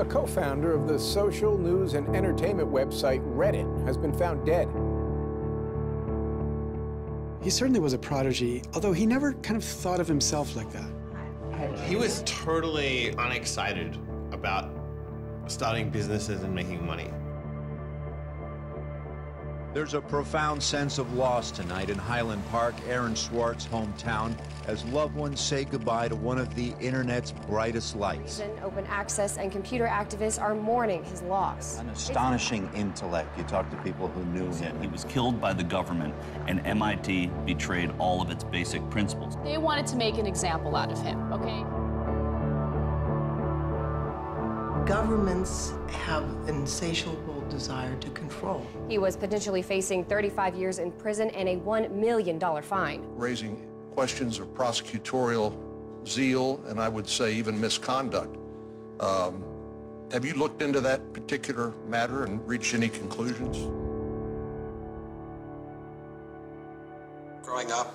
co-founder of the social news and entertainment website Reddit has been found dead. He certainly was a prodigy, although he never kind of thought of himself like that. He was totally unexcited about starting businesses and making money. There's a profound sense of loss tonight in Highland Park, Aaron Swartz' hometown, as loved ones say goodbye to one of the internet's brightest lights. Open access and computer activists are mourning his loss. An astonishing intellect. You talk to people who knew him. He was killed by the government, and MIT betrayed all of its basic principles. They wanted to make an example out of him, okay? Governments have an insatiable desire to control. He was potentially facing 35 years in prison and a $1 million fine. Raising questions of prosecutorial zeal, and I would say even misconduct. Have you looked into that particular matter and reached any conclusions? Growing up,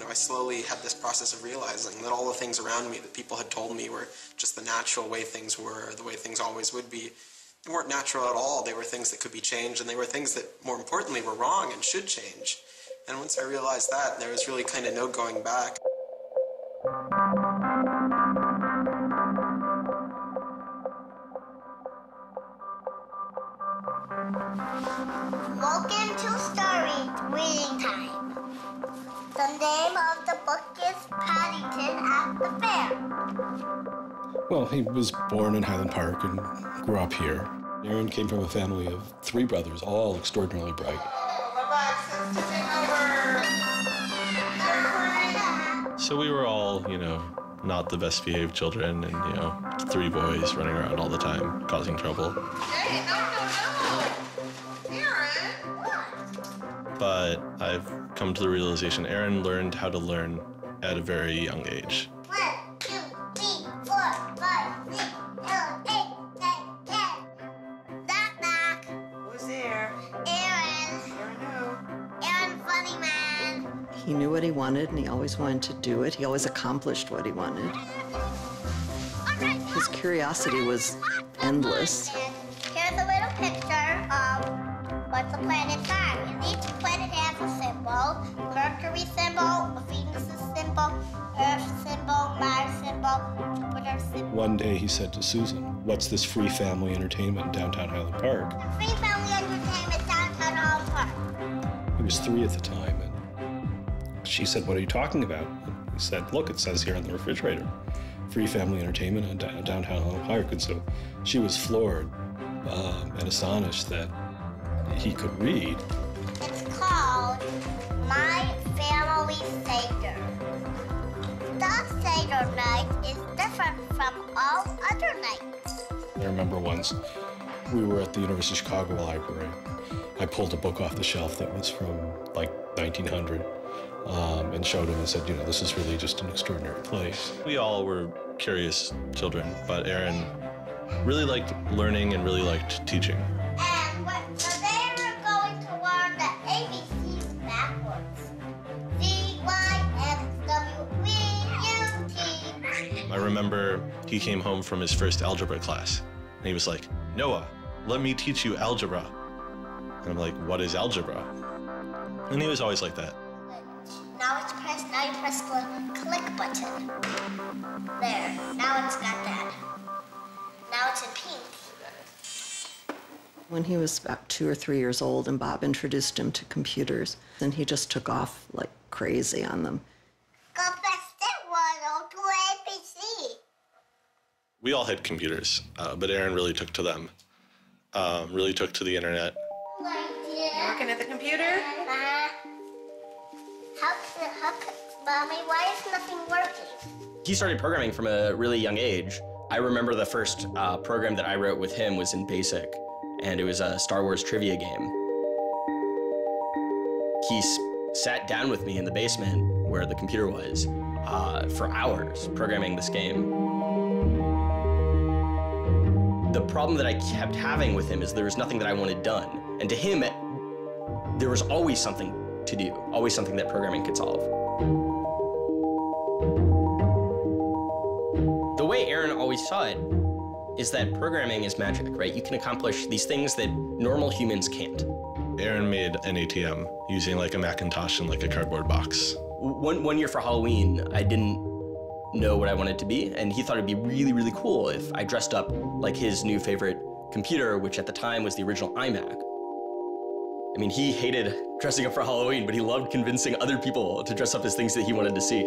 I slowly had this process of realizing that all the things around me that people had told me were just the natural way things were, the way things always would be. They weren't natural at all. They were things that could be changed, and they were things that, more importantly, were wrong and should change. And once I realized that, there was really kind of no going back. Welcome to Story Reading Time. The name of the book is Paddington at the Fair. Well, he was born in Highland Park and grew up here. Aaron came from a family of 3 brothers, all extraordinarily bright. So we were all, not the best behaved children, and, 3 boys running around all the time, causing trouble. Hey, no. But I've come to the realization Aaron learned how to learn at a very young age. 1, 2, 3, 4, 5, 6, 7, 8, 9, 10. Knock, knock. Who's there? Aaron. Aaron who? Aaron, funny man. He knew what he wanted, and he always wanted to do it. He always accomplished what he wanted. His curiosity was endless. Here's a little picture of what's the planet time. And each planet has a symbol. Mercury symbol, Venus symbol, Earth symbol, Mars symbol, Jupiter symbol. One day he said to Susan, "What's this free family entertainment in downtown Highland Park?" Free family entertainment downtown Highland Park. He was 3 at the time, and she said, "What are you talking about?" And he said, "Look, it says here on the refrigerator, free family entertainment in downtown Highland Park." And so she was floored and astonished that he could read. It's called My Family Seder. The Seder night is different from all other nights. I remember once we were at the University of Chicago Library. I pulled a book off the shelf that was from like 1900 and showed him and said, this is really just an extraordinary place. We all were curious children, but Aaron really liked learning and really liked teaching. And so they were going to learn the ABCs backwards. Z, Y, X, W, V, U, T. I remember he came home from his first algebra class, and he was like, "Noah, let me teach you algebra." And I'm like, "What is algebra?" And he was always like that. Now you press the click button. There, now it's got that. Now it's in pink. When he was about 2 or 3 years old, and Bob introduced him to computers, and he just took off like crazy on them. Go fast step 102 ABC. We all had computers, but Aaron really took to them, really took to the internet. Working at the computer? Mommy, why is nothing working? He started programming from a really young age. I remember the first program that I wrote with him was in BASIC, and it was a Star Wars trivia game. He sat down with me in the basement where the computer was for hours programming this game. The problem that I kept having with him is there was nothing that I wanted done. And to him, there was always something to do, always something that programming could solve. The way Aaron always saw it is that programming is magic, right? You can accomplish these things that normal humans can't. Aaron made an ATM using like a Macintosh and like a cardboard box. One year for Halloween, I didn't know what I wanted to be, and he thought it'd be really, really cool if I dressed up like his new favorite computer, which at the time was the original iMac. I mean, he hated dressing up for Halloween, but he loved convincing other people to dress up as things that he wanted to see.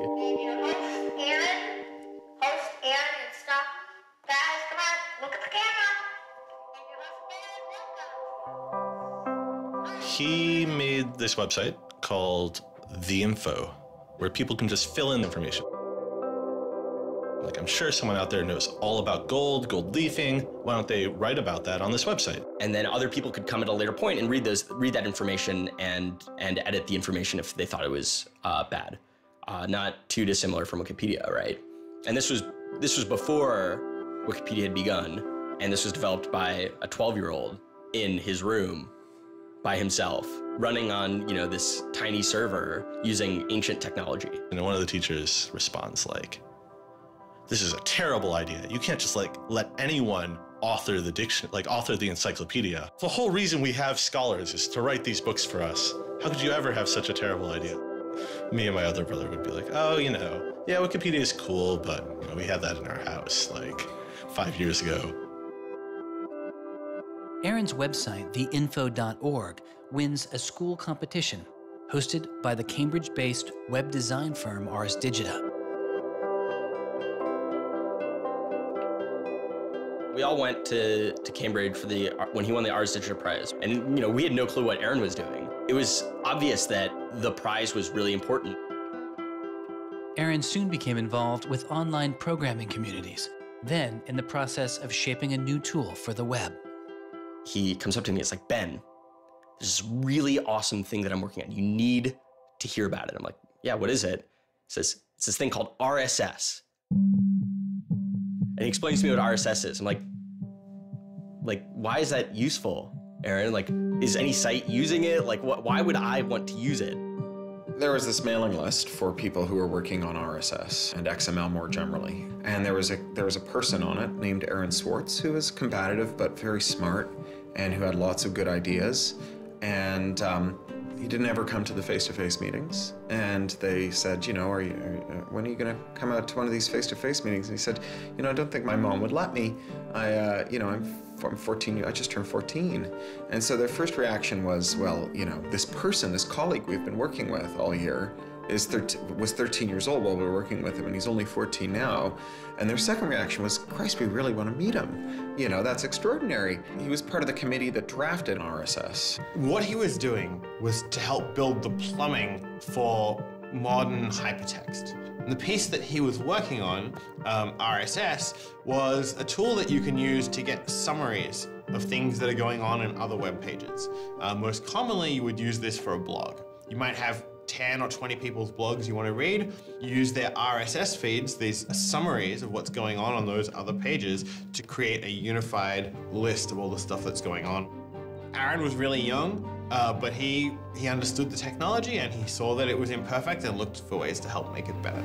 He made this website called The Info, where people can just fill in information. Like, I'm sure someone out there knows all about gold leafing. Why don't they write about that on this website? And then other people could come at a later point and read that information and edit the information if they thought it was bad. Not too dissimilar from Wikipedia, right? And this was before Wikipedia had begun, and this was developed by a 12-year-old in his room by himself, running on, you know, this tiny server using ancient technology. And one of the teachers responds like, "This is a terrible idea. You can't just like let anyone author the encyclopedia. The whole reason we have scholars is to write these books for us. How could you ever have such a terrible idea?" Me and my other brother would be like, "Oh, you know, yeah, Wikipedia is cool, but you know, we had that in our house like 5 years ago." Aaron's website, theinfo.org, wins a school competition hosted by the Cambridge-based web design firm Ars Digita. We all went to Cambridge for when he won the Ars Digita Prize. And you know, we had no clue what Aaron was doing. It was obvious that the prize was really important. Aaron soon became involved with online programming communities, then in the process of shaping a new tool for the web. He comes up to me, it's like, "Ben, there's this really awesome thing that I'm working on. You need to hear about it." I'm like, "Yeah, what is it?" He says, "It's this thing called RSS." And he explains to me what RSS is. I'm like, why is that useful, Aaron? Like, is any site using it? Like, why would I want to use it? There was this mailing list for people who were working on RSS and XML more generally. And there was a person on it named Aaron Swartz who was combative but very smart and who had lots of good ideas. And he didn't ever come to the face-to-face meetings. And they said, you know, when are you going to come out to one of these face-to-face meetings? And he said, you know, I don't think my mom would let me. I'm 14, I just turned 14. And so their first reaction was, well, you know, this person, this colleague we've been working with all year was 13 years old while we were working with him, and he's only 14 now. And their second reaction was, Christ, we really want to meet him. You know, that's extraordinary. He was part of the committee that drafted RSS. What he was doing was to help build the plumbing for modern hypertext. And the piece that he was working on, RSS, was a tool that you can use to get summaries of things that are going on in other web pages. Most commonly, you would use this for a blog. You might have 10 or 20 people's blogs you want to read. You use their RSS feeds, these summaries of what's going on those other pages, to create a unified list of all the stuff that's going on. Aaron was really young, but he understood the technology, and he saw that it was imperfect and looked for ways to help make it better.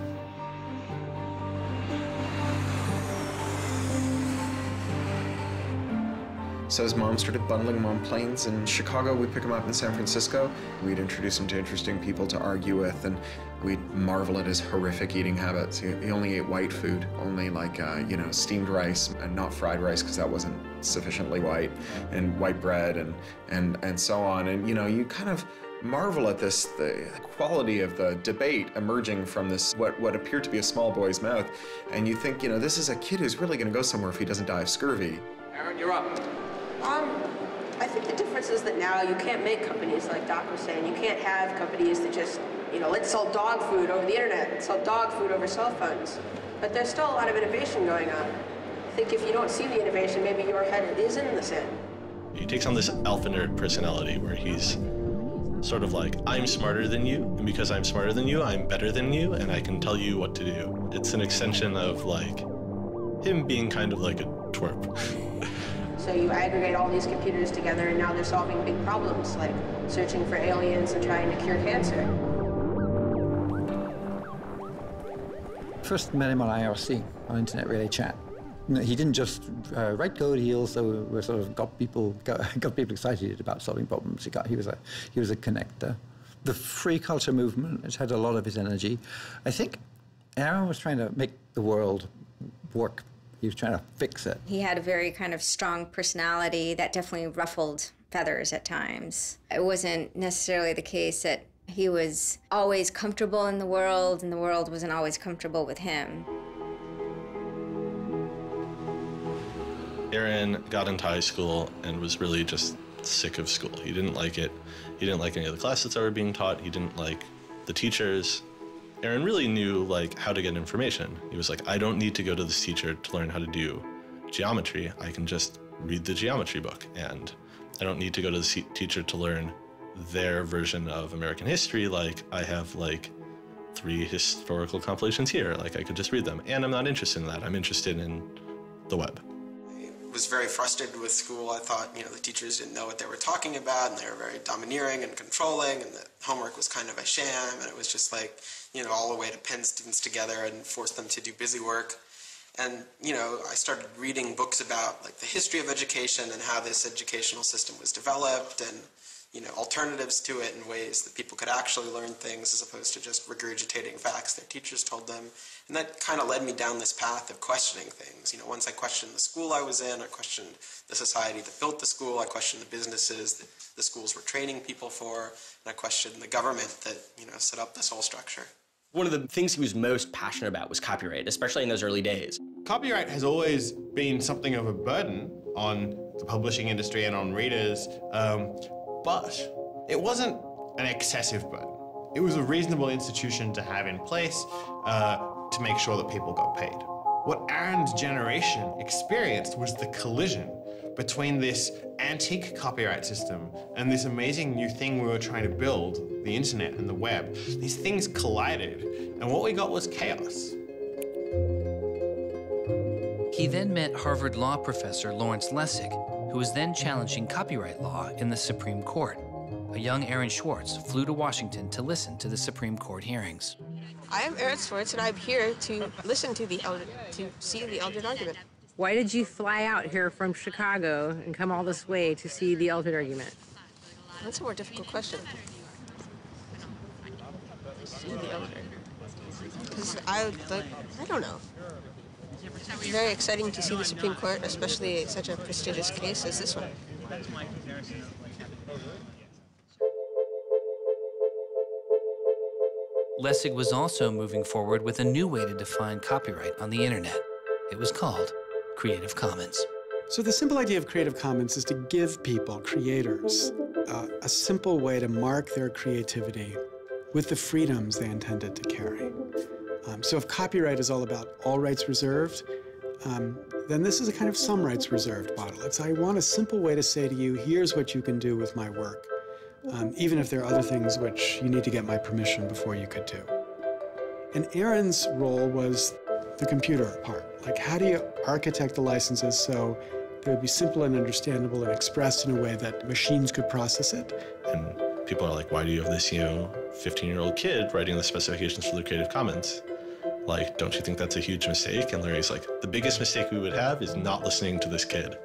So his mom started bundling him on planes in Chicago. We'd pick him up in San Francisco. We'd introduce him to interesting people to argue with, and we'd marvel at his horrific eating habits. He only ate white food, only like, you know, steamed rice and not fried rice because that wasn't sufficiently white, and white bread and so on. And, you know, you kind of marvel at this, the quality of the debate emerging from this, what appeared to be a small boy's mouth. And you think, you know, this is a kid who's really going to go somewhere if he doesn't die of scurvy. Aaron, you're up. I think the difference is that now you can't make companies, like Doc was saying. You can't have companies that just, you know, let's sell dog food over the internet, let's sell dog food over cell phones. But there's still a lot of innovation going on. I think if you don't see the innovation, maybe your head is in the sand. He takes on this alpha nerd personality where he's sort of like, I'm smarter than you, and because I'm smarter than you, I'm better than you, and I can tell you what to do. It's an extension of like him being kind of like a twerp. So you aggregate all these computers together, and now they're solving big problems, like searching for aliens and trying to cure cancer. First met him on IRC, on Internet Relay Chat. No, he didn't just write code. He also sort of got people excited about solving problems. He was a connector. The free culture movement has had a lot of his energy. I think Aaron was trying to make the world work. He was trying to fix it. He had a very kind of strong personality that definitely ruffled feathers at times. It wasn't necessarily the case that he was always comfortable in the world and the world wasn't always comfortable with him. Aaron got into high school and was really just sick of school. He didn't like it. He didn't like any of the classes that were being taught. He didn't like the teachers. Aaron really knew how to get information. He was like, I don't need to go to this teacher to learn how to do geometry. I can just read the geometry book, and I don't need to go to the teacher to learn their version of American history. I have 3 historical compilations here. I could just read them, and I'm not interested in that. I'm interested in the web. I was very frustrated with school. I thought, the teachers didn't know what they were talking about, and they were very domineering and controlling, and that homework was kind of a sham, and it was just all the way to pin students together and force them to do busy work. And, I started reading books about, the history of education and how this educational system was developed and, alternatives to it in ways that people could actually learn things as opposed to just regurgitating facts their teachers told them. And that kind of led me down this path of questioning things. Once I questioned the school I was in, I questioned the society that built the school, I questioned the businesses that the schools were training people for, and I questioned the government that, set up this whole structure. One of the things he was most passionate about was copyright, especially in those early days. Copyright has always been something of a burden on the publishing industry and on readers, but it wasn't an excessive burden. It was a reasonable institution to have in place to make sure that people got paid. What Aaron's generation experienced was the collision between this antique copyright system and this amazing new thing we were trying to build, the internet and the web. These things collided, and what we got was chaos. He then met Harvard law professor Lawrence Lessig, who was then challenging copyright law in the Supreme Court. A young Aaron Swartz flew to Washington to listen to the Supreme Court hearings. I am Aaron Swartz, and I'm here to listen to see the Eldred argument. Why did you fly out here from Chicago and come all this way to see the Eldred argument? That's a more difficult question. See the Eldred. Because I don't know. It's very exciting to see the Supreme Court, especially such a prestigious case as this one. Lessig was also moving forward with a new way to define copyright on the internet. It was called Creative Commons. So the simple idea of Creative Commons is to give people, creators, a simple way to mark their creativity with the freedoms they intended to carry. So if copyright is all about all rights reserved, then this is a kind of some rights reserved model. It's I want a simple way to say to you, here's what you can do with my work, even if there are other things which you need to get my permission before you could do. And Aaron's role was the computer part. How do you architect the licenses so they would be simple and understandable and expressed in a way that machines could process it? And people are like, why do you have this, 15-year-old kid writing the specifications for the Creative Commons? Don't you think that's a huge mistake? And Larry's like, the biggest mistake we would have is not listening to this kid.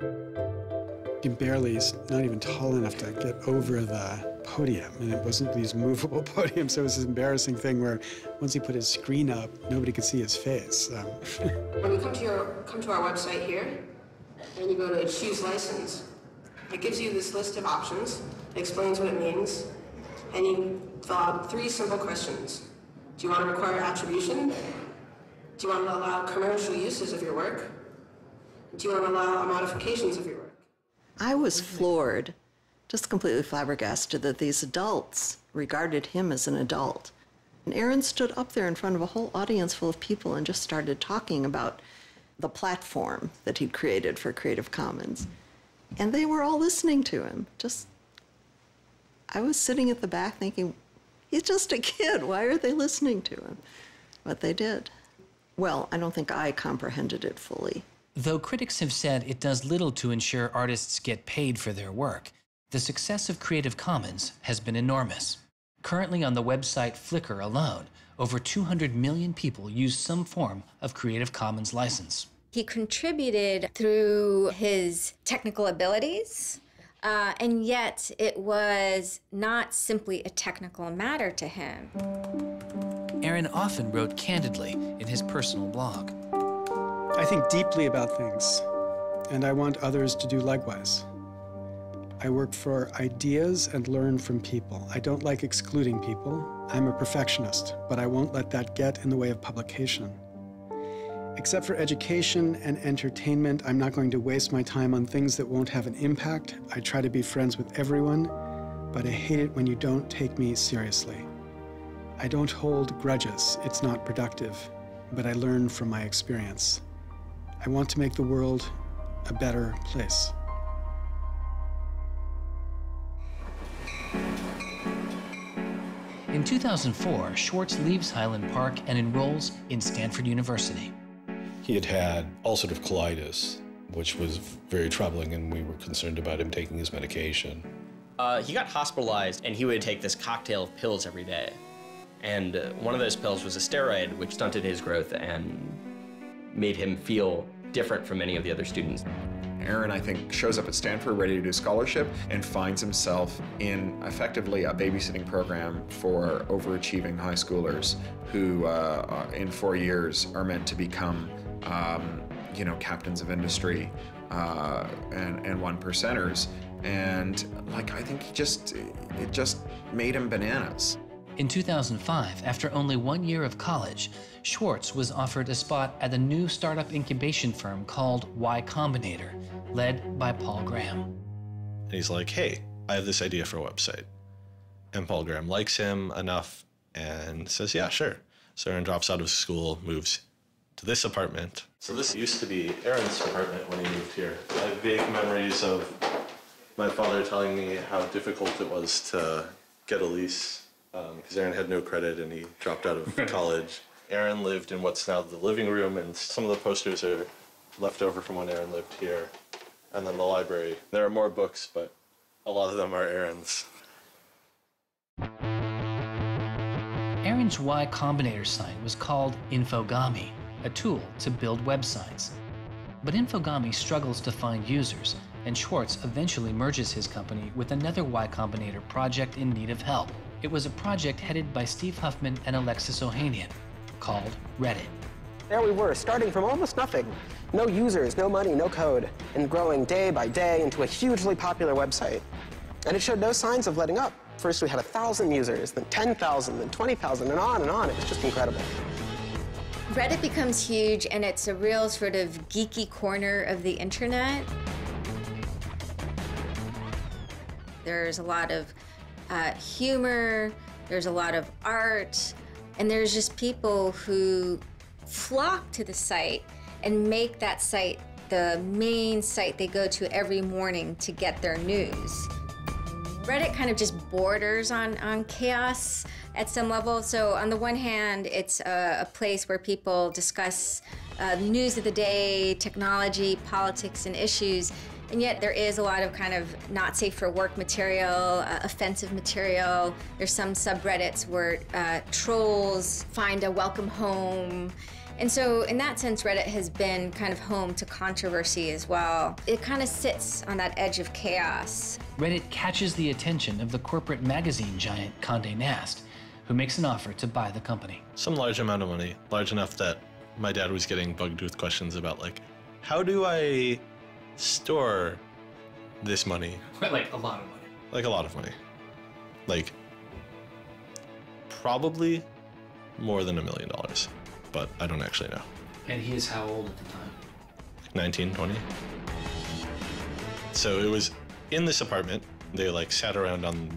He's not even tall enough to get over the podium, and it wasn't these movable podiums, so it was this embarrassing thing where once he put his screen up, nobody could see his face. When you come to our website here, and you go to Choose License, it gives you this list of options, it explains what it means, and you fill out 3 simple questions. Do you want to require attribution? Do you want to allow commercial uses of your work? Do you want to allow modifications of your work? I was floored, just completely flabbergasted that these adults regarded him as an adult. And Aaron stood up there in front of a whole audience full of people and just started talking about the platform that he'd created for Creative Commons. And they were all listening to him. I was sitting at the back thinking, he's just a kid. Why are they listening to him? But they did. Well, I don't think I comprehended it fully. Though critics have said it does little to ensure artists get paid for their work, the success of Creative Commons has been enormous. Currently on the website Flickr alone, over 200 million people use some form of Creative Commons license. He contributed through his technical abilities, and yet it was not simply a technical matter to him. Aaron often wrote candidly in his personal blog. I think deeply about things, and I want others to do likewise. I work for ideas and learn from people. I don't like excluding people. I'm a perfectionist, but I won't let that get in the way of publication. Except for education and entertainment, I'm not going to waste my time on things that won't have an impact. I try to be friends with everyone, but I hate it when you don't take me seriously. I don't hold grudges. It's not productive, but I learn from my experience. I want to make the world a better place. In 2004, Swartz leaves Highland Park and enrolls in Stanford University. He had had ulcerative colitis, which was very troubling, and we were concerned about him taking his medication. He got hospitalized, and he would take this cocktail of pills every day. And one of those pills was a steroid, which stunted his growth and made him feel different from many of the other students. Aaron, I think, shows up at Stanford ready to do scholarship and finds himself in effectively a babysitting program for overachieving high schoolers who, in 4 years, are meant to become, you know, captains of industry and one percenters. And like, I think it just made him bananas. In 2005, after only 1 year of college, Swartz was offered a spot at a new startup incubation firm called Y Combinator, led by Paul Graham. And he's like, hey, I have this idea for a website. And Paul Graham likes him enough and says, yeah, sure. So Aaron drops out of school, moves to this apartment. So this used to be Aaron's apartment when he moved here. I have vague memories of my father telling me how difficult it was to get a lease because Aaron had no credit and he dropped out of college. Aaron lived in what's now the living room, and some of the posters are left over from when Aaron lived here. And then the library. There are more books, but a lot of them are Aaron's. Aaron's Y Combinator site was called Infogami, a tool to build websites. But Infogami struggles to find users, and Swartz eventually merges his company with another Y Combinator project in need of help. It was a project headed by Steve Huffman and Alexis Ohanian, called Reddit. There we were, starting from almost nothing. No users, no money, no code, and growing day by day into a hugely popular website. And it showed no signs of letting up. First we had 1,000 users, then 10,000, then 20,000, and on and on. It was just incredible. Reddit becomes huge, and it's a real sort of geeky corner of the internet. There's a lot of humor, there's a lot of art, and there's just people who flock to the site and make that site the main site they go to every morning to get their news. Reddit kind of just borders on chaos at some level. So on the one hand, it's a place where people discuss news of the day, technology, politics, and issues. And yet there is a lot of kind of not safe for work material, offensive material. There's some subreddits where trolls find a welcome home. And so in that sense, Reddit has been kind of home to controversy as well. It kind of sits on that edge of chaos. Reddit catches the attention of the corporate magazine giant Condé Nast, who makes an offer to buy the company. Some large amount of money, large enough that my dad was getting bugged with questions about, like, how do I store this money? Like a lot of money. Like a lot of money. Like, probably more than $1 million, but I don't actually know. And he is how old at the time? 19, 20. So it was in this apartment. They like sat around on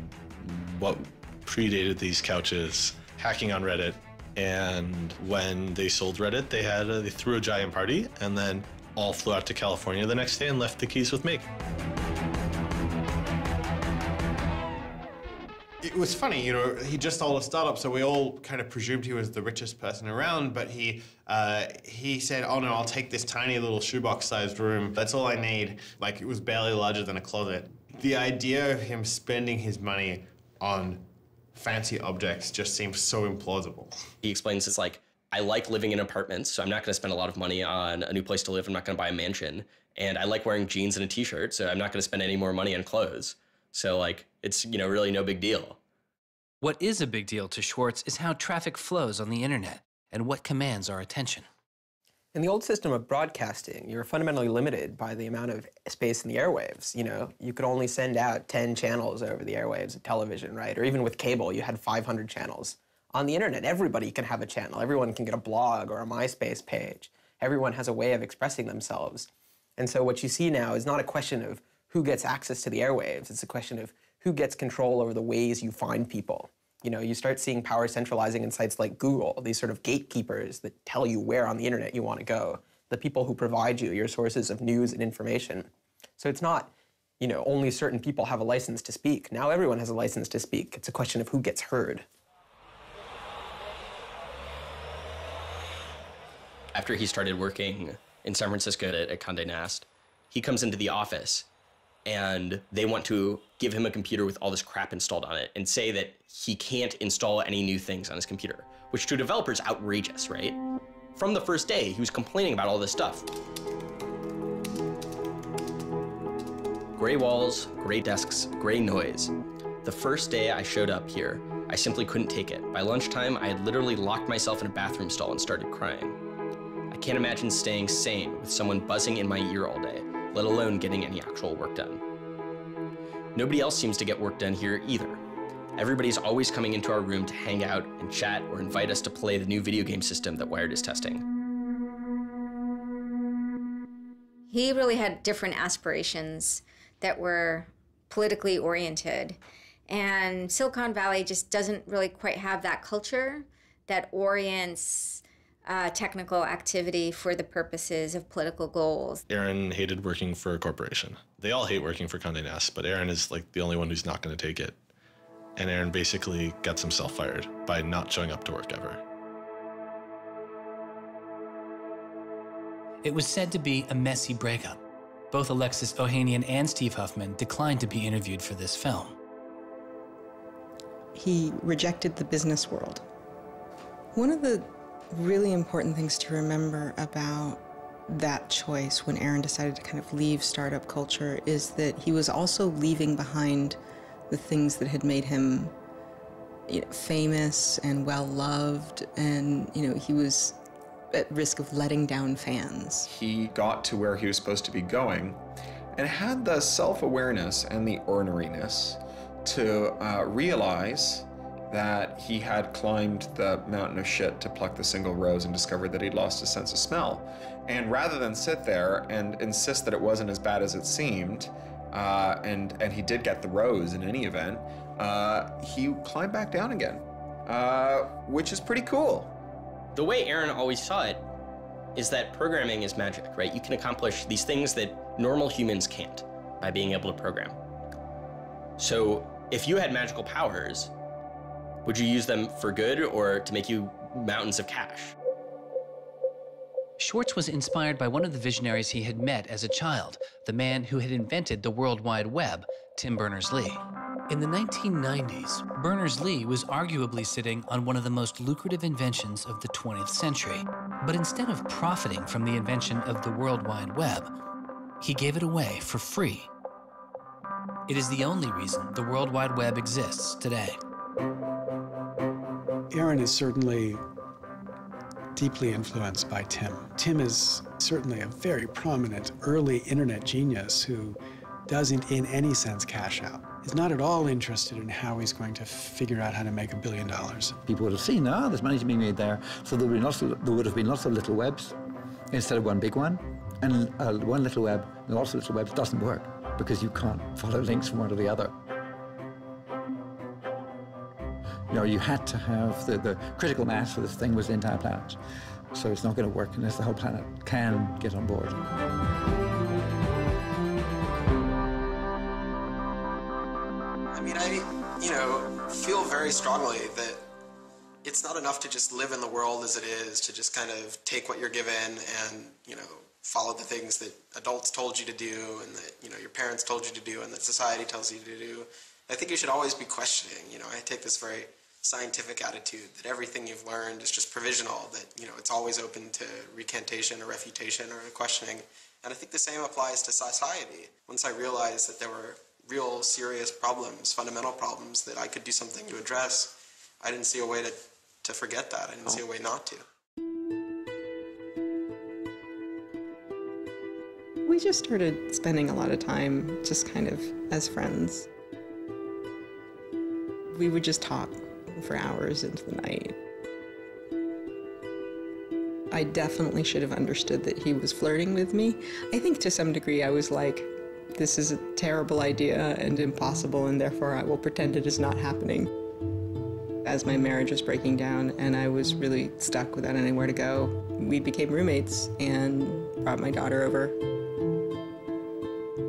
what predated these couches, hacking on Reddit. And when they sold Reddit, they threw a giant party and then all flew out to California the next day and left the keys with me. It was funny, you know, he just sold a startup, so we all kind of presumed he was the richest person around, but he said, oh no, I'll take this tiny little shoebox-sized room. That's all I need. Like, it was barely larger than a closet. The idea of him spending his money on fancy objects just seems so implausible. He explains it's like I like living in apartments, so I'm not going to spend a lot of money on a new place to live. I'm not going to buy a mansion. And I like wearing jeans and a t-shirt, so I'm not going to spend any more money on clothes. So like, it's, you know, really no big deal. What is a big deal to Swartz is how traffic flows on the internet and what commands our attention. In the old system of broadcasting, you were fundamentally limited by the amount of space in the airwaves. You know, you could only send out 10 channels over the airwaves of television, right? Or even with cable, you had 500 channels. On the internet, everybody can have a channel. Everyone can get a blog or a MySpace page. Everyone has a way of expressing themselves. And so what you see now is not a question of who gets access to the airwaves. It's a question of who gets control over the ways you find people. You know, you start seeing power centralizing in sites like Google, these sort of gatekeepers that tell you where on the internet you want to go, the people who provide you your sources of news and information. So it's not, you know, only certain people have a license to speak. Now everyone has a license to speak. It's a question of who gets heard. After he started working in San Francisco at Condé Nast, he comes into the office and they want to give him a computer with all this crap installed on it and say that he can't install any new things on his computer, which to a developer is outrageous, right? From the first day, he was complaining about all this stuff. Gray walls, gray desks, gray noise. The first day I showed up here, I simply couldn't take it. By lunchtime, I had literally locked myself in a bathroom stall and started crying. I can't imagine staying sane with someone buzzing in my ear all day, let alone getting any actual work done. Nobody else seems to get work done here either. Everybody's always coming into our room to hang out and chat or invite us to play the new video game system that Wired is testing. He really had different aspirations that were politically oriented. And Silicon Valley just doesn't really quite have that culture that orients technical activity for the purposes of political goals. Aaron hated working for a corporation. They all hate working for Condé Nast, but Aaron is like the only one who's not going to take it. And Aaron basically gets himself fired by not showing up to work ever. It was said to be a messy breakup. Both Alexis Ohanian and Steve Huffman declined to be interviewed for this film. He rejected the business world. One of the really important things to remember about that choice when Aaron decided to kind of leave startup culture is that he was also leaving behind the things that had made him, you know, famous and well-loved, and, you know, he was at risk of letting down fans. He got to where he was supposed to be going and had the self-awareness and the orneriness to realize that he had climbed the mountain of shit to pluck the single rose and discovered that he'd lost his sense of smell. And rather than sit there and insist that it wasn't as bad as it seemed, and he did get the rose in any event, he climbed back down again, which is pretty cool. The way Aaron always saw it is that programming is magic, right? You can accomplish these things that normal humans can't by being able to program. So if you had magical powers, would you use them for good or to make you mountains of cash? Swartz was inspired by one of the visionaries he had met as a child, the man who had invented the World Wide Web, Tim Berners-Lee. In the 1990s, Berners-Lee was arguably sitting on one of the most lucrative inventions of the 20th century. But instead of profiting from the invention of the World Wide Web, he gave it away for free. It is the only reason the World Wide Web exists today. Aaron is certainly deeply influenced by Tim. Tim is certainly a very prominent early internet genius who doesn't in any sense cash out. He's not at all interested in how he's going to figure out how to make $1 billion. People would have seen, there's money to be made there. So there would have been lots of little webs instead of one big one. And one little web, and lots of little webs doesn't work because you can't follow links from one to the other. You know, you had to have the critical mass for this thing was the entire planet. So it's not going to work unless the whole planet can get on board. I mean, I feel very strongly that it's not enough to just live in the world as it is, to just kind of take what you're given and, follow the things that adults told you to do and that, your parents told you to do and that society tells you to do. I think you should always be questioning. I take this very scientific attitude that everything you've learned is just provisional, that, you know, it's always open to recantation or refutation or questioning. And I think the same applies to society. Once I realized that there were real serious problems, fundamental problems that I could do something to address, I didn't see a way to forget that. I didn't see a way not to. We just started spending a lot of time just kind of as friends. We would just talk for hours into the night. I definitely should have understood that he was flirting with me. I think to some degree I was like, this is a terrible idea and impossible, and therefore I will pretend it is not happening. As my marriage was breaking down and I was really stuck without anywhere to go, we became roommates and brought my daughter over.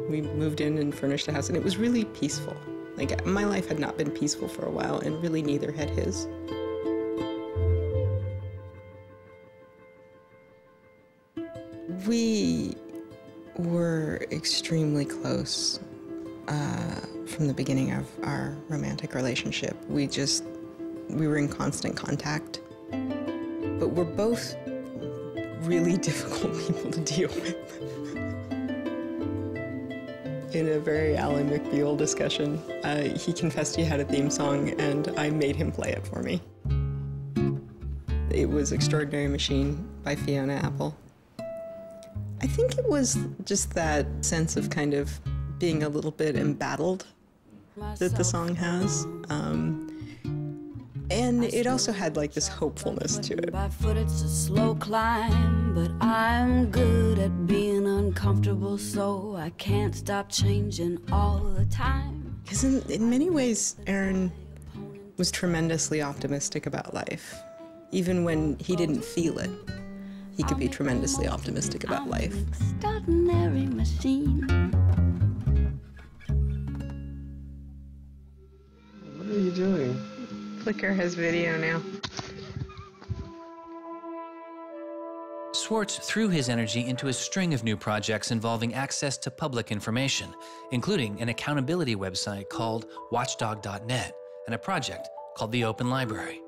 We moved in and furnished a house, and it was really peaceful. Like, my life had not been peaceful for a while, and really neither had his. We were extremely close from the beginning of our romantic relationship. We were in constant contact. But we're both really difficult people to deal with. In a very Ally McBeal discussion, he confessed he had a theme song, and I made him play it for me. It was Extraordinary Machine by Fiona Apple. I think it was just that sense of kind of being a little bit embattled that the song has. And it also had like this hopefulness to it. By foot it's a slow climb, but I'm good at being uncomfortable, so I can't stop changing all the time. Because in many ways, Aaron was tremendously optimistic about life. Even when he didn't feel it, he could be tremendously optimistic about life. Extraordinary machine. What are you doing? Flickr has video now. Swartz threw his energy into a string of new projects involving access to public information, including an accountability website called watchdog.net and a project called the Open Library.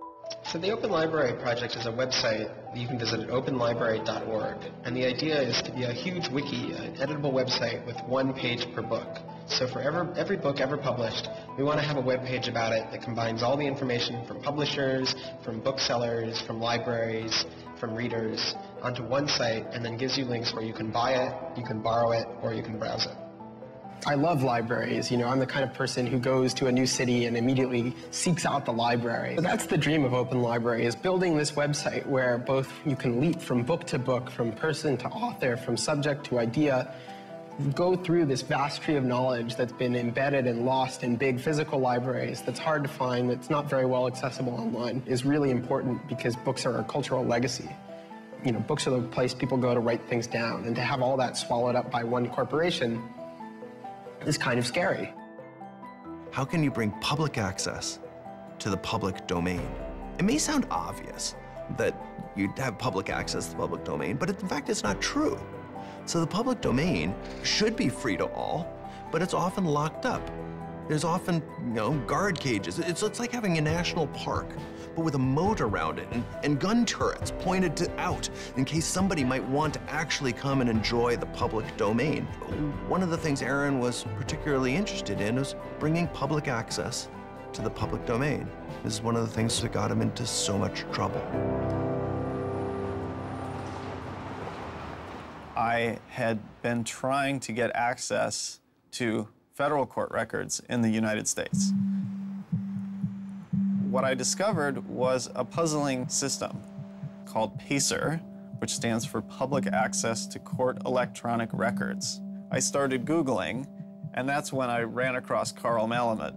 So the Open Library project is a website that you can visit at openlibrary.org. And the idea is to be a huge wiki, an editable website with one page per book. So for every book ever published, we want to have a web page about it that combines all the information from publishers, from booksellers, from libraries, from readers onto one site, and then gives you links where you can buy it, you can borrow it, or you can browse it. I love libraries. You know, I'm the kind of person who goes to a new city and immediately seeks out the library. So that's the dream of Open Library, is building this website where both you can leap from book to book, from person to author, from subject to idea, go through this vast tree of knowledge that's been embedded and lost in big physical libraries that's hard to find, that's not very well accessible online, is really important because books are a cultural legacy. You know, books are the place people go to write things down, and to have all that swallowed up by one corporation is kind of scary. How can you bring public access to the public domain? It may sound obvious that you'd have public access to the public domain, but in fact, it's not true. So the public domain should be free to all, but it's often locked up. There's often, guard cages. It's like having a national park, but with a moat around it and gun turrets pointed out in case somebody might want to actually come and enjoy the public domain. One of the things Aaron was particularly interested in was bringing public access to the public domain. This is one of the things that got him into so much trouble. I had been trying to get access to federal court records in the United States. What I discovered was a puzzling system called PACER, which stands for Public Access to Court Electronic Records. I started Googling, and that's when I ran across Carl Malamud.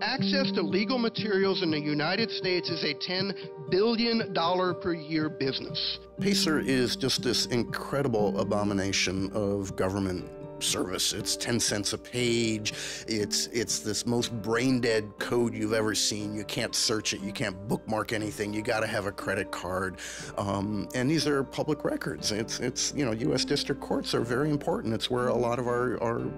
Access to legal materials in the United States is a $10 billion per year business. PACER is just this incredible abomination of government service. It's 10 cents a page. It's this most brain-dead code you've ever seen. You can't search it. You can't bookmark anything. You got to have a credit card. And these are public records. It's U.S. district courts are very important. It's where a lot of our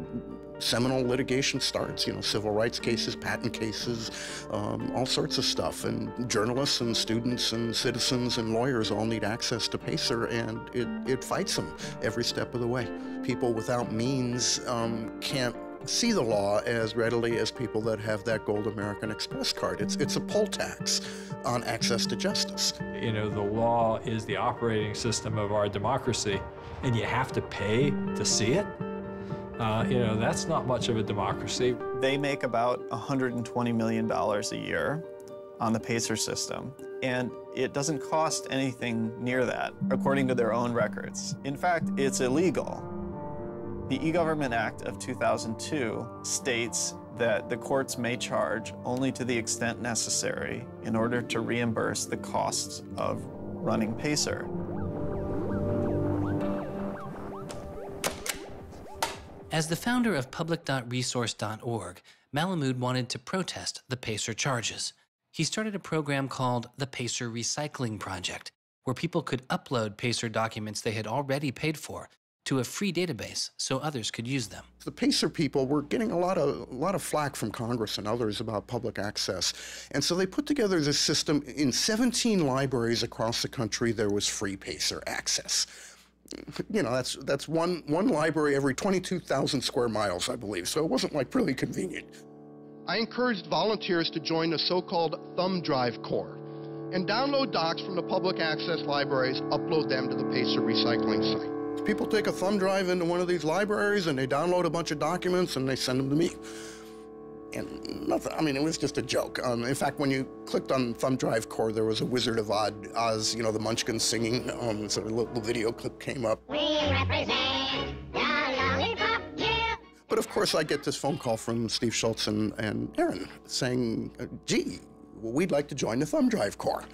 seminal litigation starts, you know, civil rights cases, patent cases, all sorts of stuff. And journalists and students and citizens and lawyers all need access to PACER, and it fights them every step of the way. People without means can't see the law as readily as people that have that gold American Express card. It's a poll tax on access to justice. You know, the law is the operating system of our democracy, and you have to pay to see it. You know, that's not much of a democracy. They make about $120 million a year on the PACER system, and it doesn't cost anything near that, according to their own records. In fact, it's illegal. The E-Government Act of 2002 states that the courts may charge only to the extent necessary in order to reimburse the costs of running PACER. As the founder of public.resource.org, Malamud wanted to protest the PACER charges. He started a program called the PACER Recycling Project, where people could upload PACER documents they had already paid for to a free database so others could use them. The PACER people were getting a lot of flack from Congress and others about public access. And so they put together this system. In 17 libraries across the country, there was free PACER access. You know, that's one library every 22,000 square miles, I believe. So it wasn't like really convenient. I encouraged volunteers to join the so-called thumb drive corps and download docs from the public access libraries, upload them to the PACER recycling site. People take a thumb drive into one of these libraries and they download a bunch of documents and they send them to me. And nothing, I mean, it was just a joke. In fact, when you clicked on thumb drive core, there was a Wizard of Oz, you know, the Munchkins singing, so a little video clip came up. We represent the lollipop, yeah. But of course, I get this phone call from Steve Schultz and Aaron saying, gee, we'd like to join the thumb drive corps.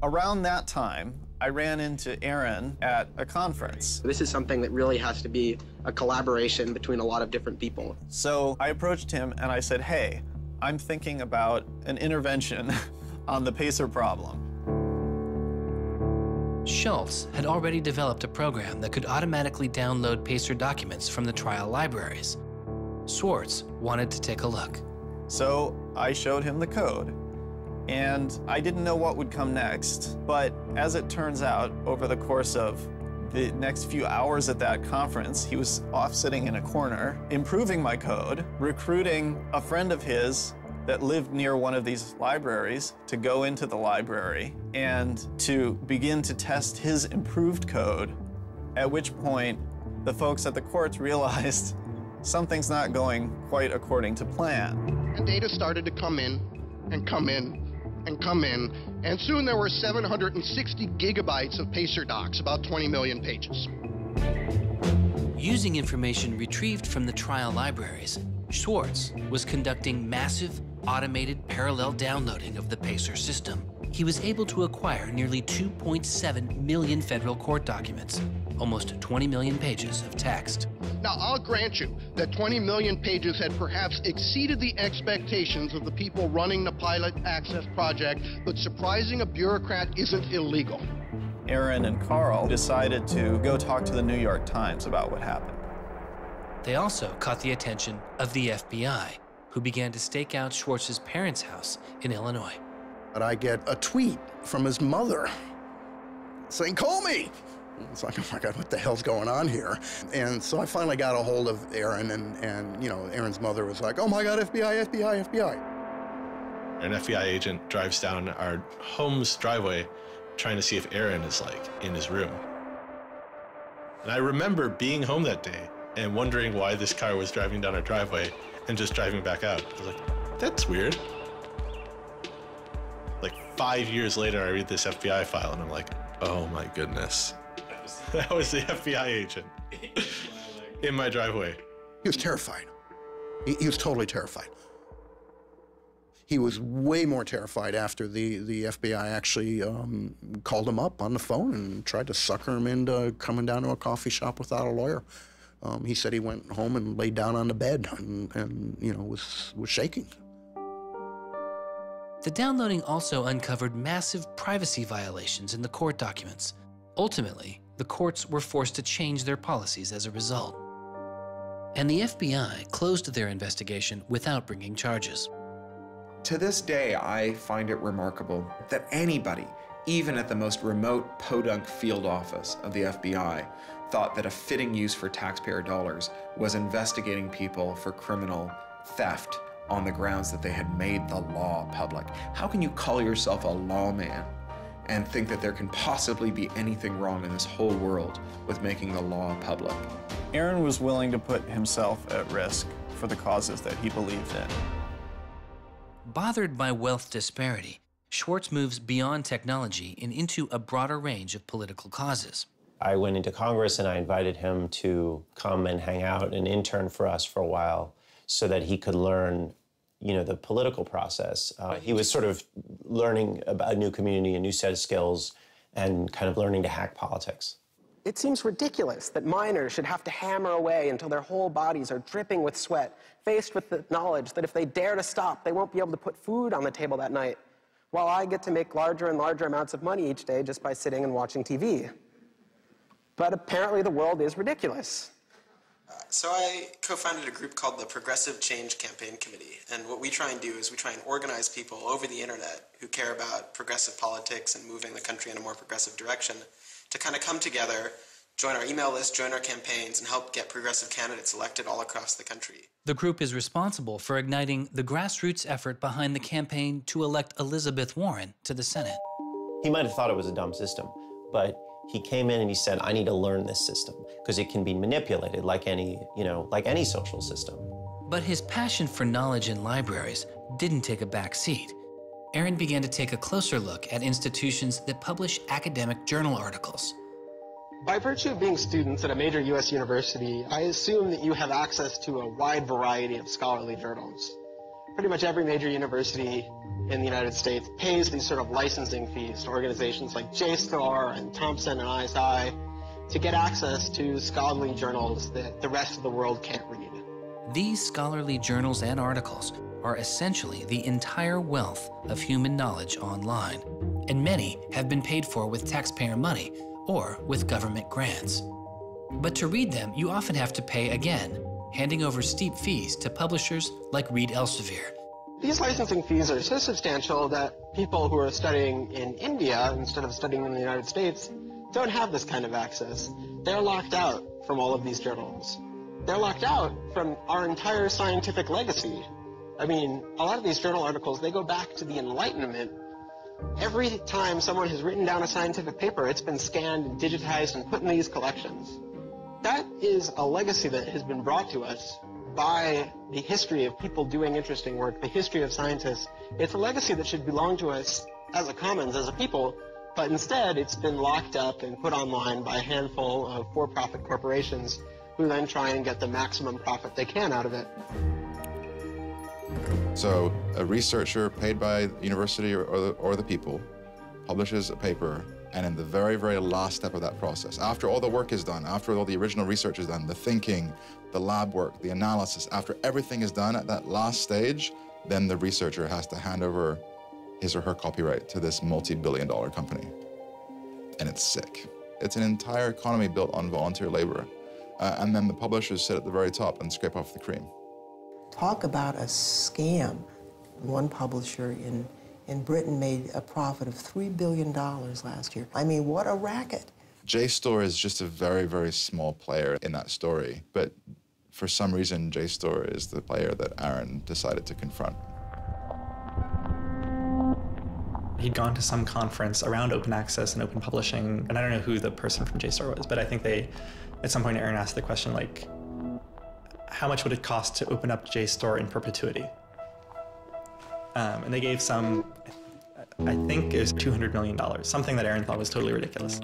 Around that time, I ran into Aaron at a conference. This is something that really has to be a collaboration between a lot of different people. So I approached him and I said, hey, I'm thinking about an intervention on the PACER problem. Schultz had already developed a program that could automatically download PACER documents from the trial libraries. Swartz wanted to take a look. So I showed him the code. And I didn't know what would come next, but as it turns out, over the course of the next few hours at that conference, he was off sitting in a corner, improving my code, recruiting a friend of his that lived near one of these libraries to go into the library and to begin to test his improved code, at which point the folks at the courts realized something's not going quite according to plan. And data started to come in and come in and come in, and soon there were 760 gigabytes of PACER docs, about 20 million pages. Using information retrieved from the trial libraries, Swartz was conducting massive, automated parallel downloading of the PACER system. He was able to acquire nearly 2.7 million federal court documents, almost 20 million pages of text. Now, I'll grant you that 20 million pages had perhaps exceeded the expectations of the people running the pilot access project, but surprising a bureaucrat isn't illegal. Aaron and Carl decided to go talk to the New York Times about what happened. They also caught the attention of the FBI, who began to stake out Schwartz's parents' house in Illinois. But I get a tweet from his mother saying, call me. It's like, oh my God, what the hell's going on here? And so I finally got a hold of Aaron, and you know, Aaron's mother was like, oh my God, FBI, FBI, FBI. An FBI agent drives down our home's driveway trying to see if Aaron is like in his room. And I remember being home that day and wondering why this car was driving down our driveway and just driving back out. I was like, that's weird. Like 5 years later, I read this FBI file and I'm like, oh my goodness. That was the FBI agent in my driveway. He was terrified. He was totally terrified. He was way more terrified after the FBI actually called him up on the phone and tried to sucker him into coming down to a coffee shop without a lawyer. He said he went home and laid down on the bed and you know, was shaking. The downloading also uncovered massive privacy violations in the court documents. Ultimately, the courts were forced to change their policies as a result. And the FBI closed their investigation without bringing charges. To this day, I find it remarkable that anybody, even at the most remote podunk field office of the FBI, thought that a fitting use for taxpayer dollars was investigating people for criminal theft on the grounds that they had made the law public. How can you call yourself a lawman and think that there can possibly be anything wrong in this whole world with making the law public? Aaron was willing to put himself at risk for the causes that he believed in. Bothered by wealth disparity, Swartz moves beyond technology and into a broader range of political causes. I went into Congress and I invited him to come and hang out and intern for us for a while so that he could learn, the political process. He was sort of learning about a new community, a new set of skills, and kind of learning to hack politics. It seems ridiculous that miners should have to hammer away until their whole bodies are dripping with sweat, faced with the knowledge that if they dare to stop, they won't be able to put food on the table that night, while I get to make larger and larger amounts of money each day just by sitting and watching TV. But apparently the world is ridiculous. So I co-founded a group called the Progressive Change Campaign Committee, and what we try and do is we try and organize people over the internet who care about progressive politics and moving the country in a more progressive direction to kind of come together, join our email list, join our campaigns, and help get progressive candidates elected all across the country. The group is responsible for igniting the grassroots effort behind the campaign to elect Elizabeth Warren to the Senate. He might have thought it was a dumb system, but he came in and he said, I need to learn this system because it can be manipulated like any social system. But his passion for knowledge in libraries didn't take a back seat. Aaron began to take a closer look at institutions that publish academic journal articles. By virtue of being students at a major U.S. university, I assume that you have access to a wide variety of scholarly journals. Pretty much every major university in the United States pays these sort of licensing fees to organizations like JSTOR and Thomson and ISI to get access to scholarly journals that the rest of the world can't read. These scholarly journals and articles are essentially the entire wealth of human knowledge online, and many have been paid for with taxpayer money or with government grants. But to read them, you often have to pay again, handing over steep fees to publishers like Reed Elsevier. These licensing fees are so substantial that people who are studying in India instead of studying in the United States don't have this kind of access. They're locked out from all of these journals. They're locked out from our entire scientific legacy. I mean, a lot of these journal articles, they go back to the Enlightenment. Every time someone has written down a scientific paper, it's been scanned and digitized and put in these collections. That is a legacy that has been brought to us by the history of people doing interesting work, the history of scientists. It's a legacy that should belong to us as a commons, as a people, but instead it's been locked up and put online by a handful of for-profit corporations who then try and get the maximum profit they can out of it. So a researcher paid by the university or the people publishes a paper, and in the very, very last step of that process, after all the work is done, after all the original research is done, the thinking, the lab work, the analysis, after everything is done at that last stage, then the researcher has to hand over his or her copyright to this multi-billion-dollar company. And it's sick. It's an entire economy built on volunteer labor. And then the publishers sit at the very top and scrape off the cream. Talk about a scam. One publisher in Britain made a profit of $3 billion last year. I mean, what a racket. JSTOR is just a very, very small player in that story, but for some reason, JSTOR is the player that Aaron decided to confront. He'd gone to some conference around open access and open publishing, and I don't know who the person from JSTOR was, but I think at some point Aaron asked the question, like, how much would it cost to open up JSTOR in perpetuity? And they gave some, I think it was $200 million, something that Aaron thought was totally ridiculous.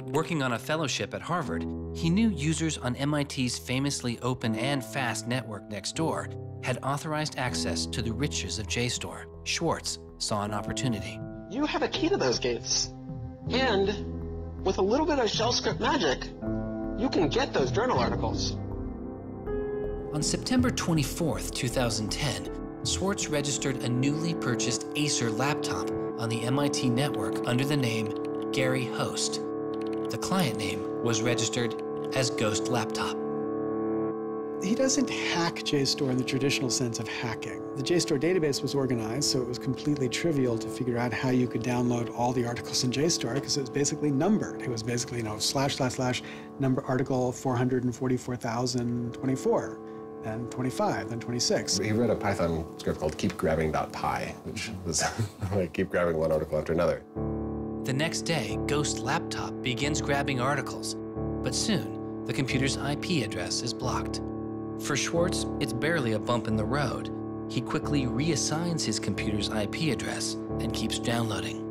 Working on a fellowship at Harvard, he knew users on MIT's famously open and fast network NextDoor had authorized access to the riches of JSTOR. Swartz saw an opportunity. You have a key to those gates. And with a little bit of shell script magic, you can get those journal articles. On September 24th, 2010, Swartz registered a newly purchased Acer laptop on the MIT network under the name Gary Host. The client name was registered as Ghost Laptop. he doesn't hack JSTOR in the traditional sense of hacking. The JSTOR database was organized, so it was completely trivial to figure out how you could download all the articles in JSTOR, because it was basically numbered. It was basically, / number article 444,024, then 25, then 26. He wrote a Python script called keepgrabbing.py, which was like keep grabbing one article after another. The next day, Ghost Laptop begins grabbing articles, but soon, the computer's IP address is blocked. For Swartz, it's barely a bump in the road. He quickly reassigns his computer's IP address and keeps downloading.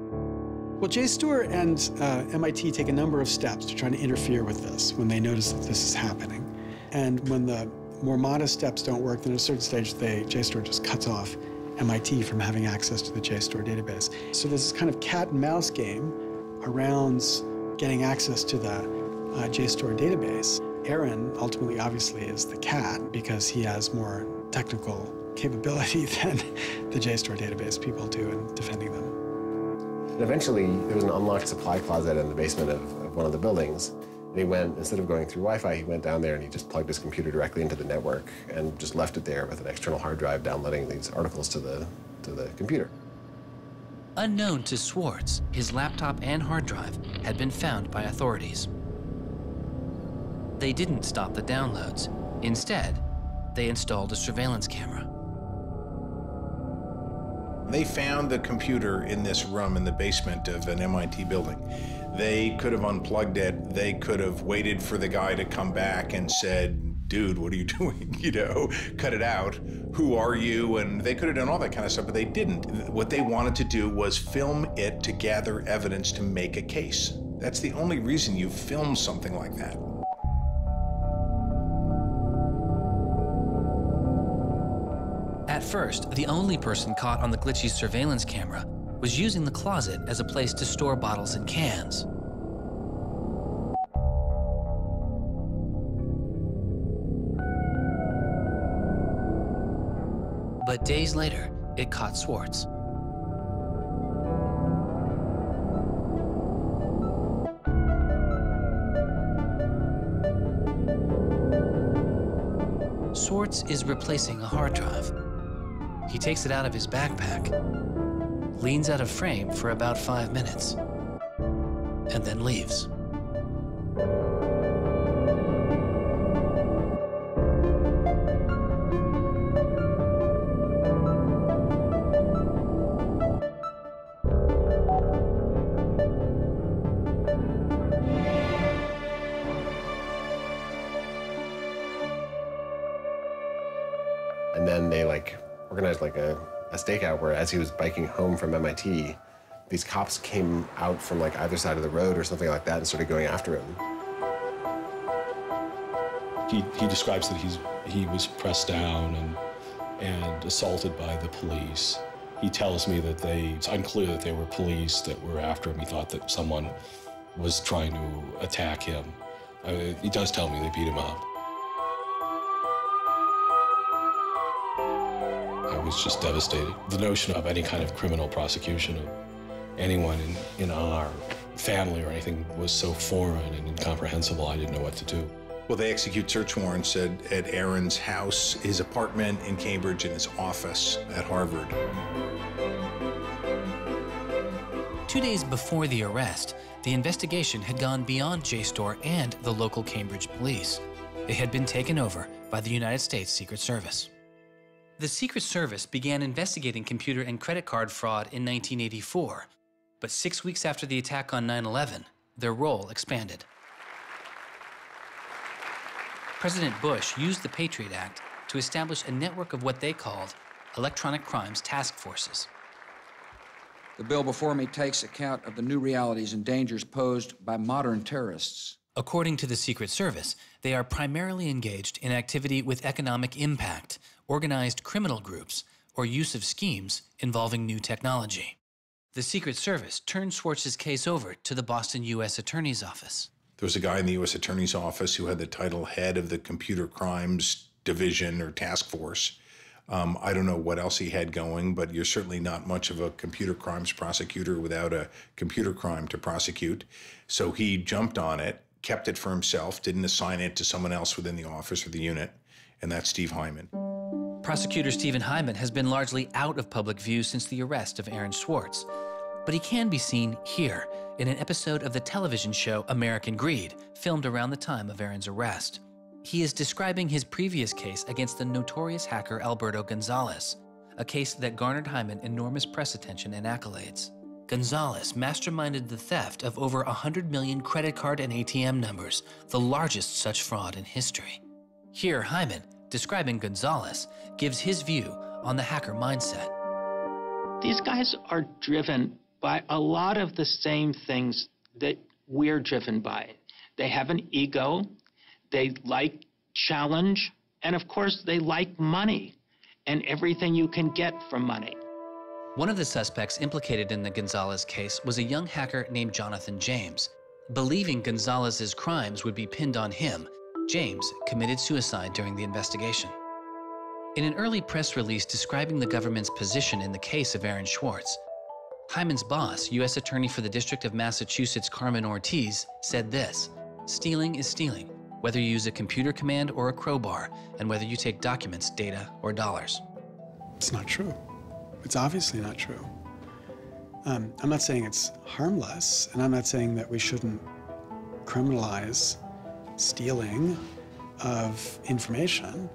Well, JSTOR and MIT take a number of steps to try to interfere with this when they notice that this is happening. And when the more modest steps don't work, then at a certain stage, JSTOR just cuts off MIT from having access to the JSTOR database. So there's this kind of cat and mouse game around getting access to the JSTOR database. Aaron ultimately, obviously, is the cat because he has more technical capability than the JSTOR database people do in defending them. And eventually, there was an unlocked supply closet in the basement of one of the buildings. And he went, instead of going through Wi-Fi, he went down there and he just plugged his computer directly into the network and just left it there with an external hard drive downloading these articles to the computer. Unknown to Swartz, his laptop and hard drive had been found by authorities. They didn't stop the downloads. Instead, they installed a surveillance camera. They found the computer in this room in the basement of an MIT building. They could have unplugged it. They could have waited for the guy to come back and said, dude, what are you doing? You know, cut it out. Who are you? And they could have done all that kind of stuff, but they didn't. What they wanted to do was film it to gather evidence to make a case. That's the only reason you film something like that. At first, the only person caught on the glitchy surveillance camera was using the closet as a place to store bottles and cans. But days later, it caught Swartz. Swartz is replacing a hard drive. He takes it out of his backpack, leans out of frame for about 5 minutes, and then leaves. And then they organized a stakeout where as he was biking home from MIT, these cops came out from either side of the road or something like that and started going after him. He describes that he was pressed down and assaulted by the police. He tells me that it's unclear that they were police that were after him. He thought that someone was trying to attack him. He does tell me they beat him up. I was just devastated. The notion of any kind of criminal prosecution of anyone in our family or anything was so foreign and incomprehensible, I didn't know what to do. Well, they execute search warrants at Aaron's house, his apartment in Cambridge, and his office at Harvard. 2 days before the arrest, the investigation had gone beyond JSTOR and the local Cambridge police. It had been taken over by the United States Secret Service. The Secret Service began investigating computer and credit card fraud in 1984, but 6 weeks after the attack on 9/11, their role expanded. President Bush used the Patriot Act to establish a network of what they called electronic crimes task forces. The bill before me takes account of the new realities and dangers posed by modern terrorists. According to the Secret Service, they are primarily engaged in activity with economic impact, organized criminal groups, or use of schemes involving new technology. The Secret Service turned Swartz's case over to the Boston U.S. Attorney's Office. There was a guy in the U.S. Attorney's Office who had the title head of the Computer Crimes Division or Task Force. I don't know what else he had going, but you're certainly not much of a computer crimes prosecutor without a computer crime to prosecute. So he jumped on it, kept it for himself, didn't assign it to someone else within the office or the unit, and that's Steve Hyman. Prosecutor Stephen Hyman has been largely out of public view since the arrest of Aaron Swartz, but he can be seen here in an episode of the television show American Greed, filmed around the time of Aaron's arrest. He is describing his previous case against the notorious hacker Alberto Gonzalez, a case that garnered Hyman enormous press attention and accolades. Gonzalez masterminded the theft of over 100 million credit card and ATM numbers, the largest such fraud in history. Here, Hyman, describing Gonzalez, gives his view on the hacker mindset. These guys are driven by a lot of the same things that we're driven by. They have an ego, they like challenge, and of course they like money and everything you can get from money. One of the suspects implicated in the Gonzalez case was a young hacker named Jonathan James. Believing Gonzalez's crimes would be pinned on him, James committed suicide during the investigation. In an early press release describing the government's position in the case of Aaron Swartz, Hyman's boss, U.S. Attorney for the District of Massachusetts Carmen Ortiz, said this: "Stealing is stealing, whether you use a computer command or a crowbar, and whether you take documents, data, or dollars." It's not true. It's obviously not true. I'm not saying it's harmless, and I'm not saying that we shouldn't criminalize stealing of information,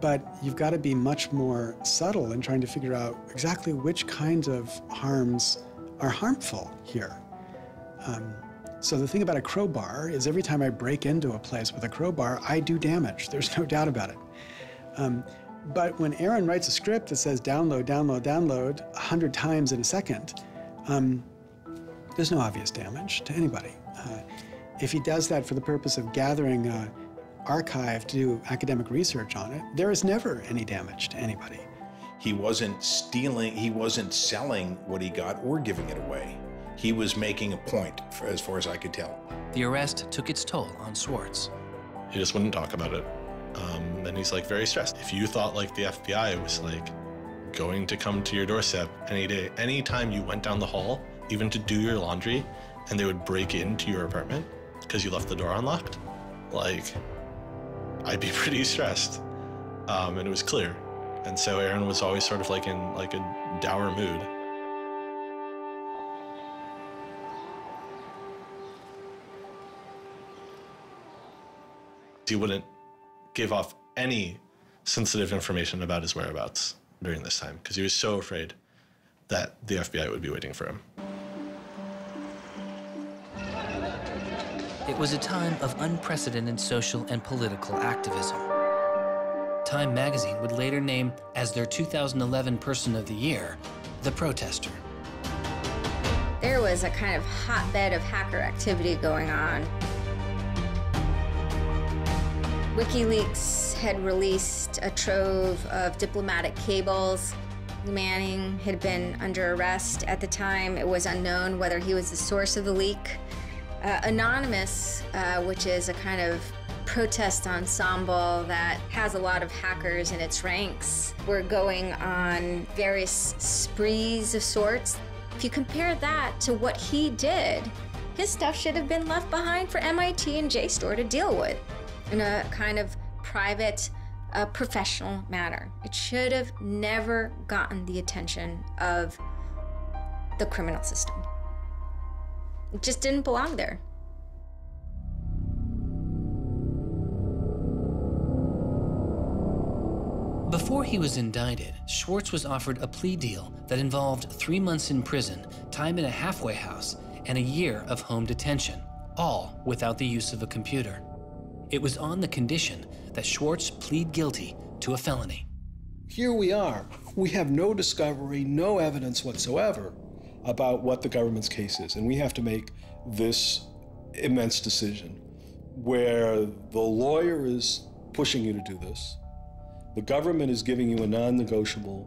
but you've got to be much more subtle in trying to figure out exactly which kinds of harms are harmful here. So the thing about a crowbar is every time I break into a place with a crowbar, I do damage. There's no doubt about it. But when Aaron writes a script that says download, download, download 100 times in a second, there's no obvious damage to anybody. If he does that for the purpose of gathering an archive to do academic research on it, there is never any damage to anybody. He wasn't stealing, he wasn't selling what he got or giving it away. He was making a point, as far as I could tell. The arrest took its toll on Swartz. He just wouldn't talk about it. And he's like very stressed. If you thought like the FBI was like going to come to your doorstep any day, anytime you went down the hall, even to do your laundry, and they would break into your apartment because you left the door unlocked, like, I'd be pretty stressed. And it was clear. And so Aaron was always sort of like in like a dour mood. He wouldn't give off any sensitive information about his whereabouts during this time because he was so afraid that the FBI would be waiting for him. It was a time of unprecedented social and political activism. Time magazine would later name as their 2011 Person of the Year, the protester. There was a kind of hotbed of hacker activity going on. WikiLeaks had released a trove of diplomatic cables. Manning had been under arrest at the time. It was unknown whether he was the source of the leak. Anonymous, which is a kind of protest ensemble that has a lot of hackers in its ranks, were going on various sprees of sorts. If you compare that to what he did, his stuff should have been left behind for MIT and JSTOR to deal with in a kind of private, professional manner. It should have never gotten the attention of the criminal system. It just didn't belong there. Before he was indicted, Swartz was offered a plea deal that involved 3 months in prison, time in a halfway house, and a year of home detention, all without the use of a computer. It was on the condition that Swartz plead guilty to a felony. Here we are. We have no discovery, no evidence whatsoever about what the government's case is, and we have to make this immense decision where the lawyer is pushing you to do this, the government is giving you a non-negotiable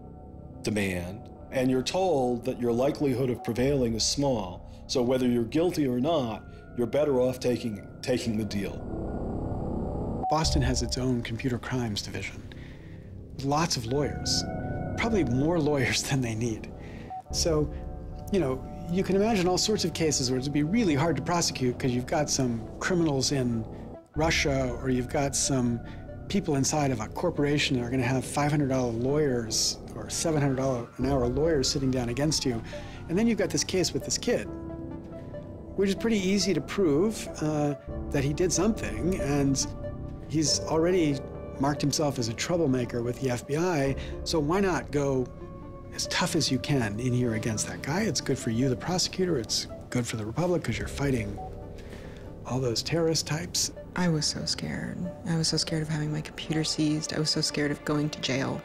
demand, and you're told that your likelihood of prevailing is small, so whether you're guilty or not, you're better off taking the deal. Boston has its own computer crimes division, with lots of lawyers, probably more lawyers than they need. So, you know, you can imagine all sorts of cases where it would be really hard to prosecute because you've got some criminals in Russia or you've got some people inside of a corporation are going to have $500 lawyers or $700 an hour lawyers sitting down against you. And then you've got this case with this kid, which is pretty easy to prove that he did something, and he's already marked himself as a troublemaker with the FBI, so why not go as tough as you can in here against that guy? It's good for you, the prosecutor, it's good for the Republic, because you're fighting all those terrorist types. I was so scared. I was so scared of having my computer seized. I was so scared of going to jail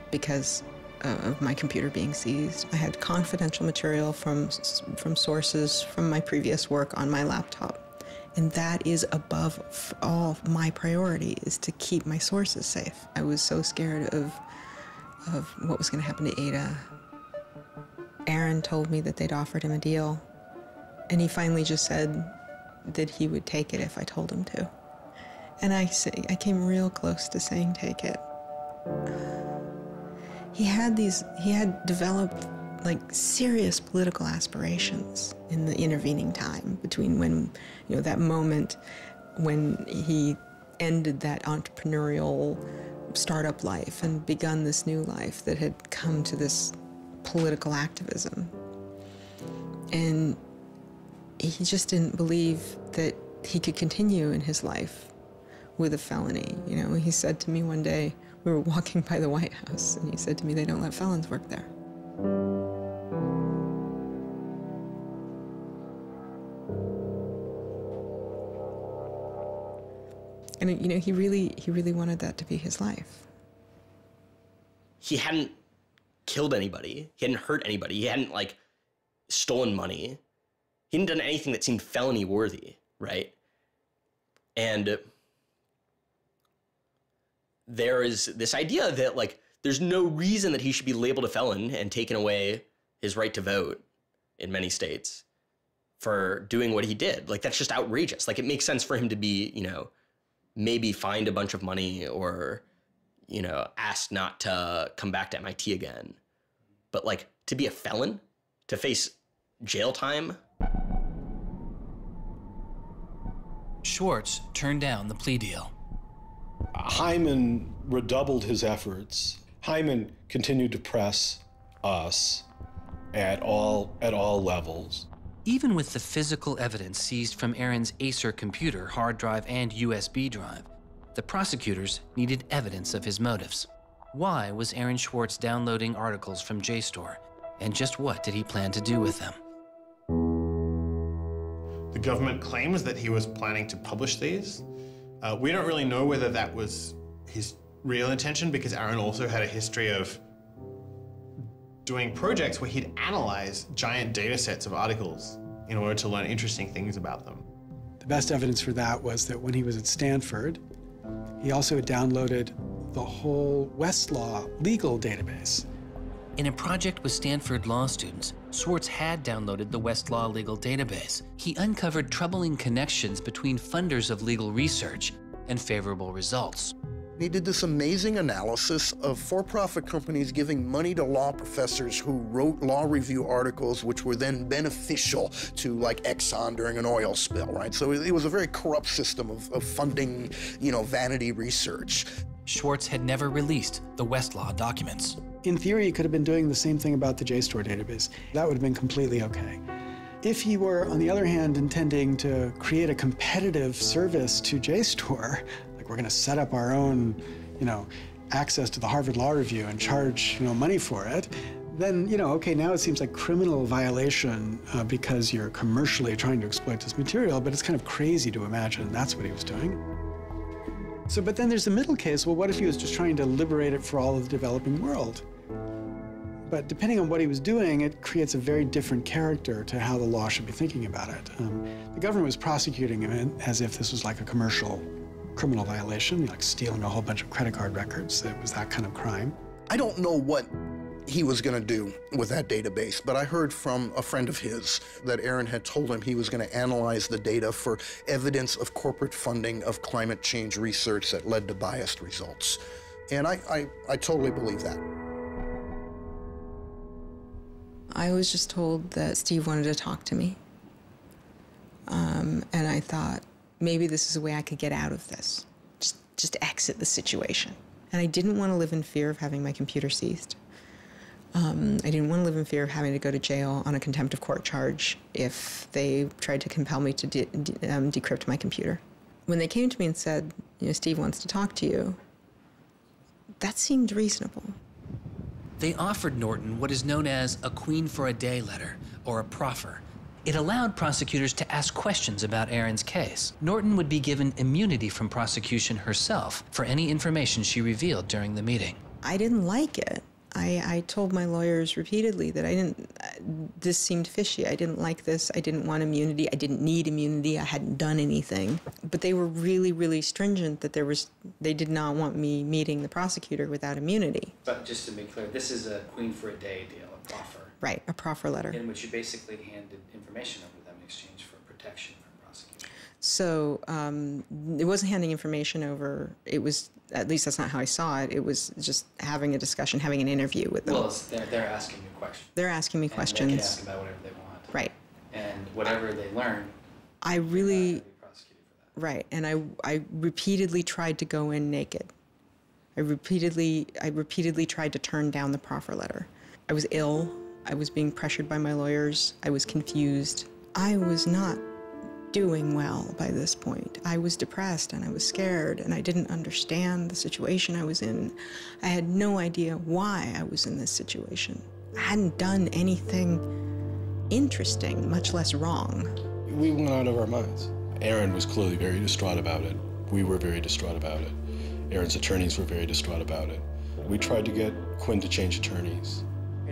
because of my computer being seized. I had confidential material from sources from my previous work on my laptop. And that is above all my priority, is to keep my sources safe. I was so scared of what was going to happen to Ada. Aaron told me that they'd offered him a deal, and he finally just said that he would take it if I told him to. And I came real close to saying take it. He had developed like serious political aspirations in the intervening time between when, that moment when he ended that entrepreneurial startup life and begun this new life that had come to this political activism. And he just didn't believe that he could continue in his life with a felony. He said to me one day, we were walking by the White House, and he said to me, they don't let felons work there. And he really wanted that to be his life. He hadn't killed anybody. He hadn't hurt anybody. He hadn't stolen money. He hadn't done anything that seemed felony worthy, right? And there is this idea that there's no reason that he should be labeled a felon and taken away his right to vote in many states for doing what he did. That's just outrageous. It makes sense for him to be, maybe fined a bunch of money or, asked not to come back to MIT again. But to be a felon, to face jail time. Swartz turned down the plea deal. Hyman redoubled his efforts. Hyman continued to press us at all levels. Even with the physical evidence seized from Aaron's Acer computer, hard drive, and USB drive, the prosecutors needed evidence of his motives. Why was Aaron Swartz downloading articles from JSTOR, and just what did he plan to do with them? The government claims that he was planning to publish these. We don't really know whether that was his real intention, because Aaron also had a history of doing projects where he'd analyze giant data sets of articles in order to learn interesting things about them. The best evidence for that was that when he was at Stanford, he also downloaded the whole Westlaw legal database. In a project with Stanford law students, Swartz had downloaded the Westlaw legal database. He uncovered troubling connections between funders of legal research and favorable results. He did this amazing analysis of for-profit companies giving money to law professors who wrote law review articles which were then beneficial to Exxon during an oil spill, right? So it was a very corrupt system of funding, vanity research. Swartz had never released the Westlaw documents. In theory, he could have been doing the same thing about the JSTOR database. That would have been completely okay. If he were, on the other hand, intending to create a competitive service to JSTOR, we're going to set up our own, access to the Harvard Law Review and charge, money for it, then, okay, now it seems like criminal violation because you're commercially trying to exploit this material, but it's kind of crazy to imagine that's what he was doing. So, but then there's the middle case. Well, what if he was just trying to liberate it for all of the developing world? But depending on what he was doing, it creates a very different character to how the law should be thinking about it. The government was prosecuting him as if this was like a commercial criminal violation, like stealing a whole bunch of credit card records. It was that kind of crime. I don't know what he was going to do with that database, but I heard from a friend of his that Aaron had told him he was going to analyze the data for evidence of corporate funding of climate change research that led to biased results. And I totally believe that. I was just told that Steve wanted to talk to me. And I thought, maybe this is a way I could get out of this. Just just exit the situation. And I didn't want to live in fear of having my computer seized. I didn't want to live in fear of having to go to jail on a contempt of court charge if they tried to compel me to decrypt my computer. When they came to me and said, you know, Steve wants to talk to you, that seemed reasonable. They offered Norton what is known as a queen for a day letter, or a proffer. It allowed prosecutors to ask questions about Aaron's case. Norton would be given immunity from prosecution herself for any information she revealed during the meeting. I didn't like it. I told my lawyers repeatedly that this seemed fishy. I didn't like this. I didn't want immunity. I didn't need immunity. I hadn't done anything. But they were really, really stringent that they did not want me meeting the prosecutor without immunity. But just to be clear, this is a queen for a day deal, a proffer. Right, a proffer letter. In which you basically handed information over to them in exchange for protection from prosecution. So it wasn't handing information over. It was, at least that's not how I saw it. It was just having a discussion, having an interview with them. Well, they're asking you questions. They're asking me questions. And they can ask about whatever they want. Right. And whatever they learn, I really, right, and I repeatedly tried to go in naked. I repeatedly tried to turn down the proffer letter. I was ill. I was being pressured by my lawyers. I was confused. I was not doing well by this point. I was depressed and I was scared and I didn't understand the situation I was in. I had no idea why I was in this situation. I hadn't done anything interesting, much less wrong. We went out of our minds. Aaron was clearly very distraught about it. We were very distraught about it. Aaron's attorneys were very distraught about it. We tried to get Quinn to change attorneys.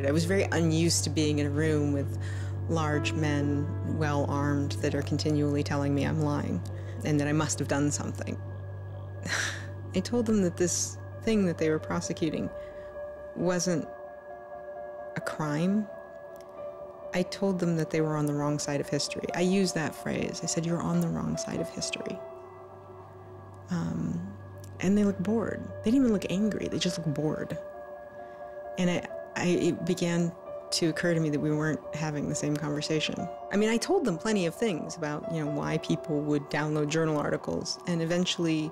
I was very unused to being in a room with large men, well-armed, that are continually telling me I'm lying and that I must have done something. I told them that this thing that they were prosecuting wasn't a crime. I told them that they were on the wrong side of history. I used that phrase. I said, you're on the wrong side of history. And they looked bored. They didn't even look angry. They just looked bored. And it began to occur to me that we weren't having the same conversation. I mean, I told them plenty of things about, you know, why people would download journal articles, and eventually,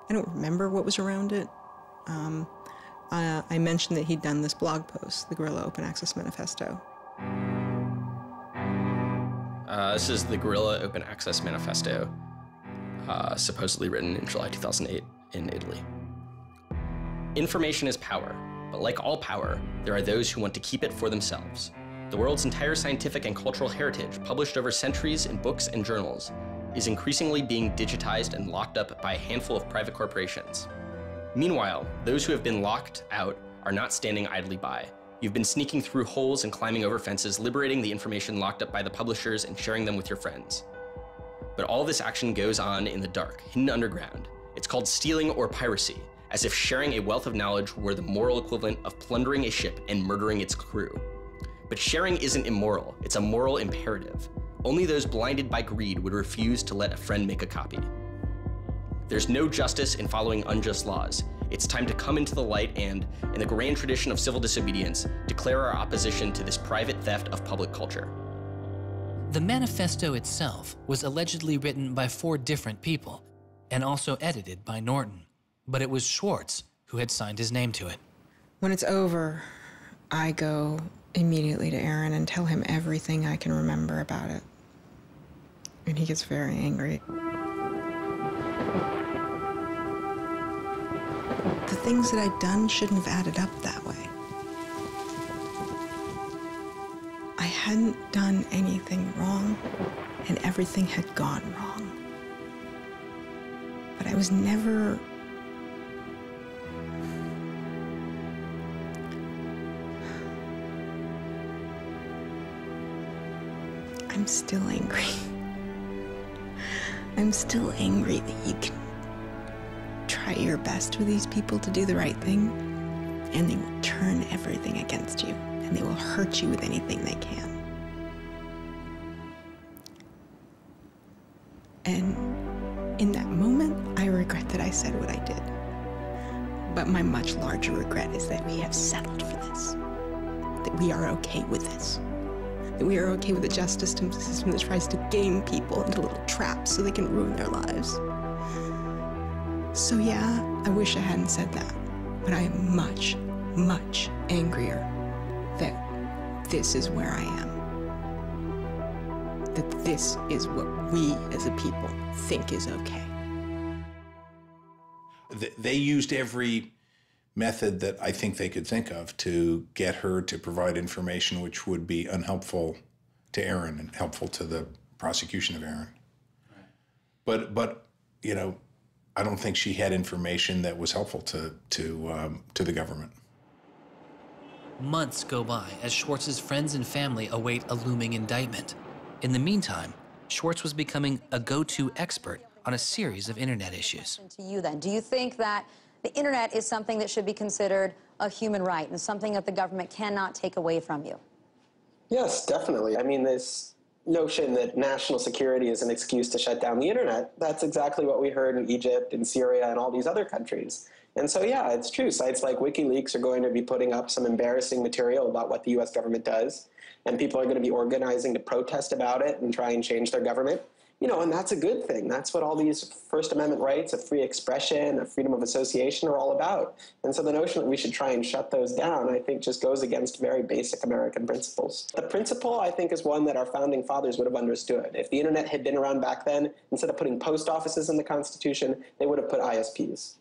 I don't remember what was around it. I mentioned that he'd done this blog post, the Guerrilla Open Access Manifesto. This is the Guerrilla Open Access Manifesto, supposedly written in July 2008 in Italy. Information is power. But like all power, there are those who want to keep it for themselves. The world's entire scientific and cultural heritage, published over centuries in books and journals, is increasingly being digitized and locked up by a handful of private corporations. Meanwhile, those who have been locked out are not standing idly by. You've been sneaking through holes and climbing over fences, liberating the information locked up by the publishers and sharing them with your friends. But all this action goes on in the dark, hidden underground. It's called stealing or piracy, as if sharing a wealth of knowledge were the moral equivalent of plundering a ship and murdering its crew. But sharing isn't immoral, it's a moral imperative. Only those blinded by greed would refuse to let a friend make a copy. There's no justice in following unjust laws. It's time to come into the light and, in the grand tradition of civil disobedience, declare our opposition to this private theft of public culture. The manifesto itself was allegedly written by 4 different people and also edited by Norton. But it was Swartz who had signed his name to it. When it's over, I go immediately to Aaron and tell him everything I can remember about it. And he gets very angry. The things that I'd done shouldn't have added up that way. I hadn't done anything wrong, and everything had gone wrong. But I was never... I'm still angry. I'm still angry that you can try your best with these people to do the right thing, and they will turn everything against you, and they will hurt you with anything they can. And in that moment, I regret that I said what I did. But my much larger regret is that we have settled for this, that we are okay with this. That we are okay with a justice system that tries to game people into little traps so they can ruin their lives. So yeah, I wish I hadn't said that, but I am much, much angrier that this is where I am. That this is what we as a people think is okay. They used every method that I think they could think of to get her to provide information which would be unhelpful to Aaron and helpful to the prosecution of Aaron. Right. But you know, I don't think she had information that was helpful to the government. Months go by as Swartz's friends and family await a looming indictment. In the meantime, Swartz was becoming a go-to expert on a series of internet issues. To you then, do you think that the internet is something that should be considered a human right and something that the government cannot take away from you? Yes, definitely. I mean, this notion that national security is an excuse to shut down the internet, that's exactly what we heard in Egypt and Syria and all these other countries. And so, yeah, it's true. Sites like WikiLeaks are going to be putting up some embarrassing material about what the U.S. government does, and people are going to be organizing to protest about it and try and change their government. You know, and that's a good thing. That's what all these First Amendment rights of free expression, of freedom of association are all about. And so the notion that we should try and shut those down, I think, just goes against very basic American principles. The principle, I think, is one that our founding fathers would have understood. If the internet had been around back then, instead of putting post offices in the Constitution, they would have put ISPs.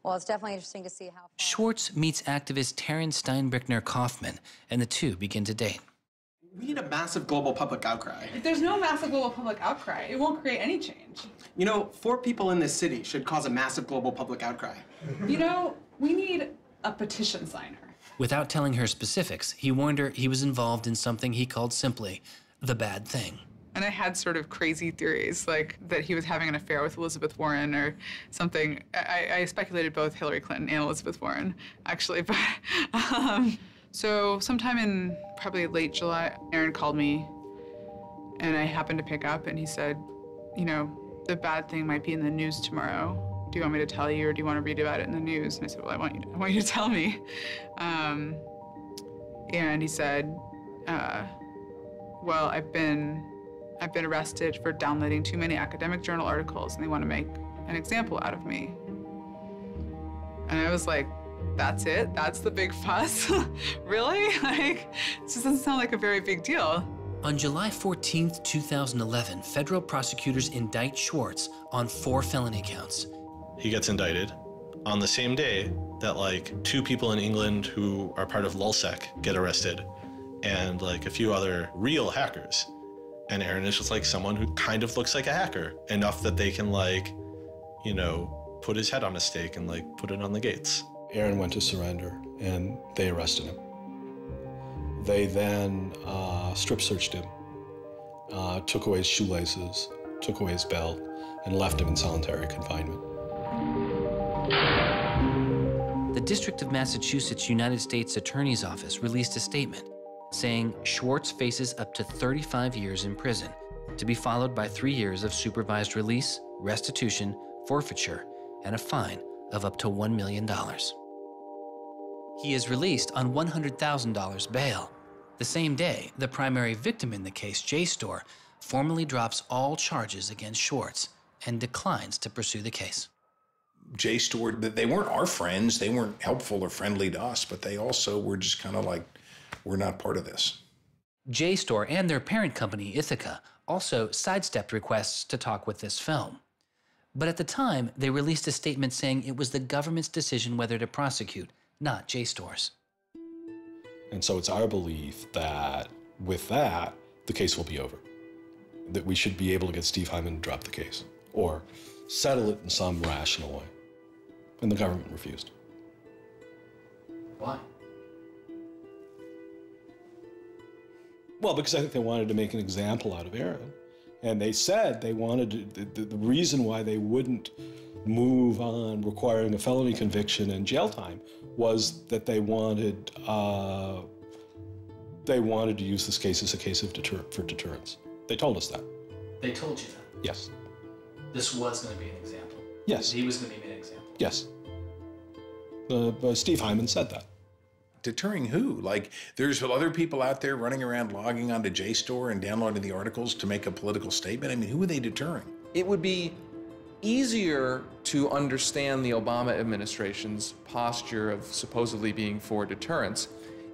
Well, it's definitely interesting to see how... Schwartz meets activist Taryn Steinbrickner Kaufman, and the two begin to date. We need a massive global public outcry. If there's no massive global public outcry, it won't create any change. You know, 4 people in this city should cause a massive global public outcry. You know, we need a petition signer. Without telling her specifics, he warned her he was involved in something he called simply the bad thing. And I had sort of crazy theories, like that he was having an affair with Elizabeth Warren or something. I speculated both Hillary Clinton and Elizabeth Warren, actually, but so sometime in probably late July, Aaron called me, and I happened to pick up, and he said, you know, the bad thing might be in the news tomorrow. Do you want me to tell you, or do you want to read about it in the news? And I said, well, I want you to tell me. And he said, well, I've been arrested for downloading too many academic journal articles, and they want to make an example out of me. And I was like, that's it? That's the big fuss? Really? Like, it just doesn't sound like a very big deal. On July 14th, 2011, federal prosecutors indict Swartz on 4 felony counts. He gets indicted on the same day that like 2 people in England who are part of LulzSec get arrested, and like a few other real hackers. And Aaron is just like someone who kind of looks like a hacker, enough that they can like, you know, put his head on a stake and like put it on the gates. Aaron went to surrender, and they arrested him. They then strip searched him, took away his shoelaces, took away his belt, and left him in solitary confinement. The District of Massachusetts United States Attorney's Office released a statement saying Swartz faces up to 35 years in prison, to be followed by 3 years of supervised release, restitution, forfeiture, and a fine of up to $1 million. He is released on $100,000 bail. The same day, the primary victim in the case, JSTOR, formally drops all charges against Swartz and declines to pursue the case. JSTOR, they weren't our friends, they weren't helpful or friendly to us, but they also were just kind of like, we're not part of this. JSTOR and their parent company, Ithaca, also sidestepped requests to talk with this film. But at the time, they released a statement saying it was the government's decision whether to prosecute, not JSTOR's. And so it's our belief that with that, the case will be over. That we should be able to get Steve Hyman to drop the case or settle it in some rational way. And the government refused. Why? Well, because I think they wanted to make an example out of Aaron. And they said they wanted to, the reason why they wouldn't move on requiring a felony conviction and jail time was that they wanted to use this case as a case of for deterrence. They told us that. They told you that? Yes. This was going to be an example? Yes. He was going to be an example? Yes. Steve Hyman said that. Deterring who? Like, there's other people out there running around logging onto JSTOR and downloading the articles to make a political statement. I mean, who are they deterring? It would be easier to understand the Obama administration's posture of supposedly being for deterrence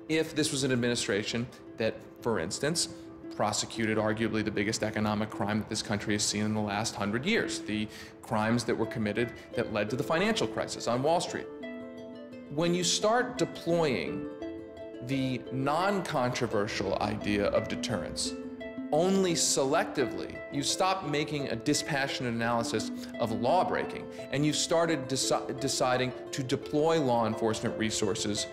if this was an administration that, for instance, prosecuted arguably the biggest economic crime that this country has seen in the last 100 years, the crimes that were committed that led to the financial crisis on Wall Street. When you start deploying the non-controversial idea of deterrence only selectively, you stop making a dispassionate analysis of lawbreaking, and you started deciding to deploy law enforcement resources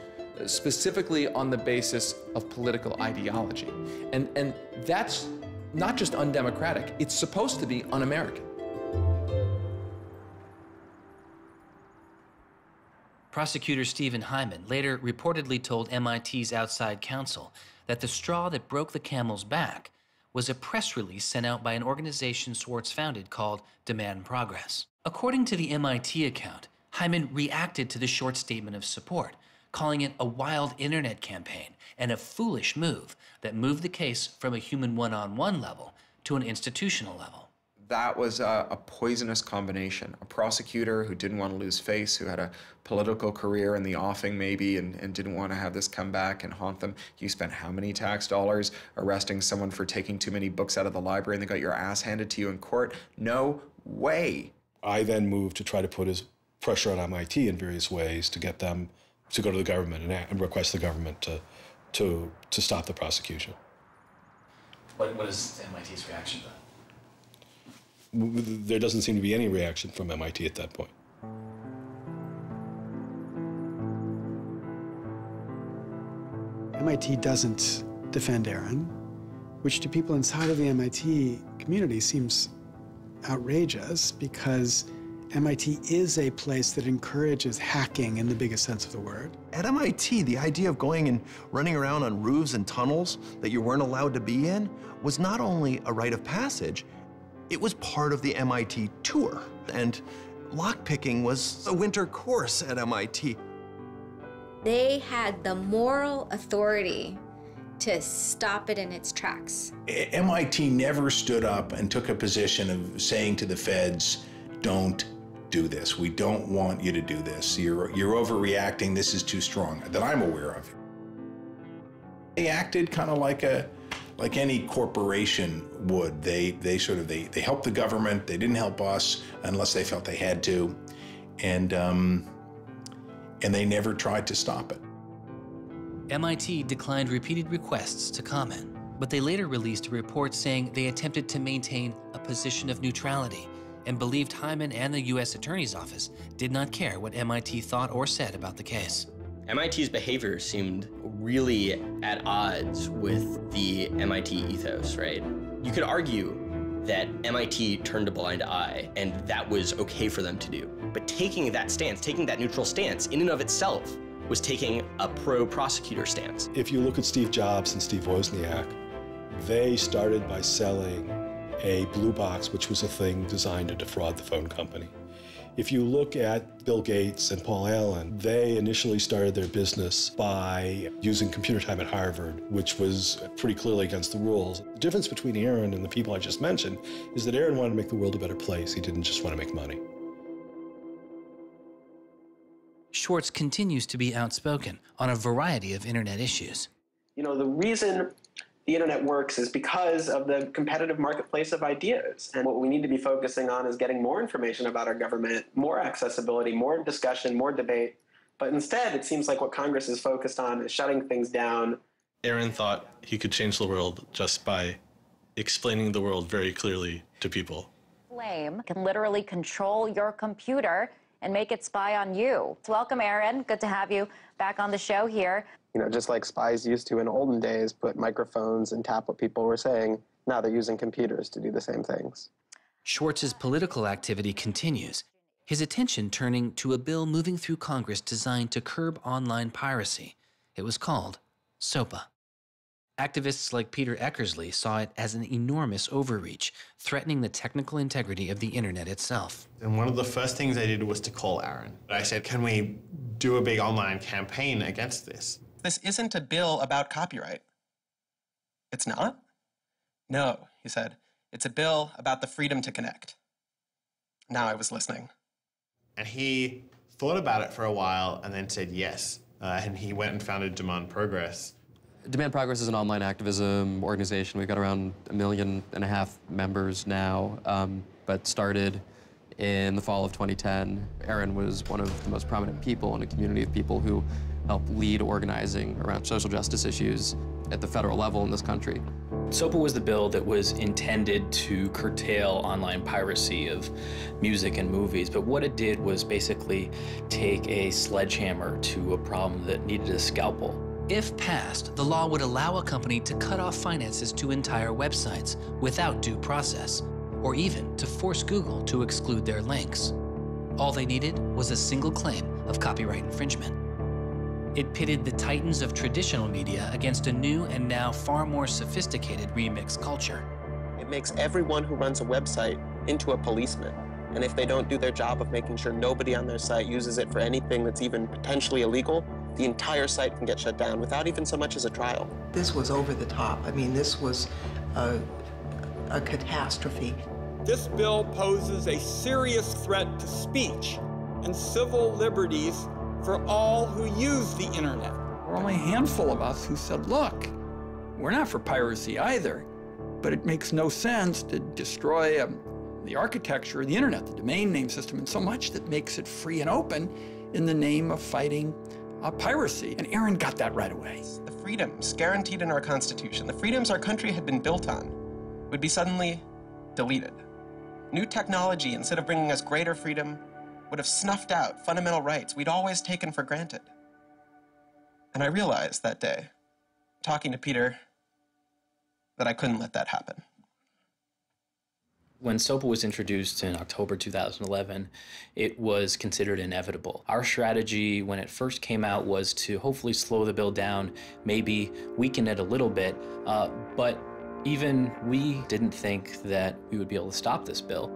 specifically on the basis of political ideology. And that's not just undemocratic, it's supposed to be un-American. Prosecutor Stephen Hyman later reportedly told MIT's outside counsel that the straw that broke the camel's back was a press release sent out by an organization Swartz founded called Demand Progress. According to the MIT account, Hyman reacted to the short statement of support, calling it a wild internet campaign and a foolish move that moved the case from a human one-on-one level to an institutional level. That was a poisonous combination. A prosecutor who didn't want to lose face, who had a political career in the offing maybe, and didn't want to have this come back and haunt them. You spent how many tax dollars arresting someone for taking too many books out of the library and they got your ass handed to you in court? No way. I then moved to try to put pressure on MIT in various ways to get them to go to the government and request the government to stop the prosecution. What is MIT's reaction to that? There doesn't seem to be any reaction from MIT at that point. MIT doesn't defend Aaron, which to people inside of the MIT community seems outrageous because MIT is a place that encourages hacking in the biggest sense of the word. At MIT, the idea of going and running around on roofs and tunnels that you weren't allowed to be in was not only a rite of passage, it was part of the MIT tour. And lockpicking was a winter course at MIT. They had the moral authority to stop it in its tracks. MIT never stood up and took a position of saying to the feds, don't do this. We don't want you to do this. You're overreacting. This is too strong, that I'm aware of. They acted kind of like any corporation would. They helped the government. They didn't help us unless they felt they had to, and they never tried to stop it. MIT declined repeated requests to comment, but they later released a report saying they attempted to maintain a position of neutrality and believed Hyman and the U.S. Attorney's Office did not care what MIT thought or said about the case. MIT's behavior seemed really at odds with the MIT ethos, right? You could argue that MIT turned a blind eye and that was okay for them to do. But taking that stance, taking that neutral stance in and of itself was taking a pro-prosecutor stance. If you look at Steve Jobs and Steve Wozniak, they started by selling a blue box, which was a thing designed to defraud the phone company. If you look at Bill Gates and Paul Allen, they initially started their business by using computer time at Harvard, which was pretty clearly against the rules. The difference between Aaron and the people I just mentioned is that Aaron wanted to make the world a better place. He didn't just want to make money. Swartz continues to be outspoken on a variety of internet issues. You know, the reason the internet works is because of the competitive marketplace of ideas. And what we need to be focusing on is getting more information about our government, more accessibility, more discussion, more debate. But instead, it seems like what Congress is focused on is shutting things down. Aaron thought he could change the world just by explaining the world very clearly to people. Flame can literally control your computer and make it spy on you. Welcome, Aaron. Good to have you back on the show here. You know, just like spies used to in olden days put microphones and tap what people were saying, now they're using computers to do the same things. Schwartz's political activity continues, his attention turning to a bill moving through Congress designed to curb online piracy. It was called SOPA. Activists like Peter Eckersley saw it as an enormous overreach, threatening the technical integrity of the internet itself. And one of the first things I did was to call Aaron. I said, can we do a big online campaign against this? This isn't a bill about copyright. It's not? No, he said. It's a bill about the freedom to connect. now I was listening. And he thought about it for a while and then said yes. And he went and founded Demand Progress. Demand Progress is an online activism organization. We've got around 1.5 million members now, but started in the fall of 2010. Aaron was one of the most prominent people in a community of people who helped lead organizing around social justice issues at the federal level in this country. SOPA was the bill that was intended to curtail online piracy of music and movies, but what it did was basically take a sledgehammer to a problem that needed a scalpel. If passed, the law would allow a company to cut off finances to entire websites without due process, or even to force Google to exclude their links. All they needed was a single claim of copyright infringement. It pitted the titans of traditional media against a new and now far more sophisticated remix culture. It makes everyone who runs a website into a policeman. And if they don't do their job of making sure nobody on their site uses it for anything that's even potentially illegal, the entire site can get shut down without even so much as a trial. This was over the top. I mean, this was a catastrophe. This bill poses a serious threat to speech and civil liberties for all who use the internet. There were only a handful of us who said, look, we're not for piracy either, but it makes no sense to destroy the architecture of the internet, the domain name system, and so much that makes it free and open in the name of fighting piracy. And Aaron got that right away. The freedoms guaranteed in our Constitution, the freedoms our country had been built on, would be suddenly deleted. New technology, instead of bringing us greater freedom, would have snuffed out fundamental rights we'd always taken for granted. And I realized that day, talking to Peter, that I couldn't let that happen. When SOPA was introduced in October 2011, it was considered inevitable. Our strategy when it first came out was to hopefully slow the bill down, maybe weaken it a little bit, but even we didn't think that we would be able to stop this bill.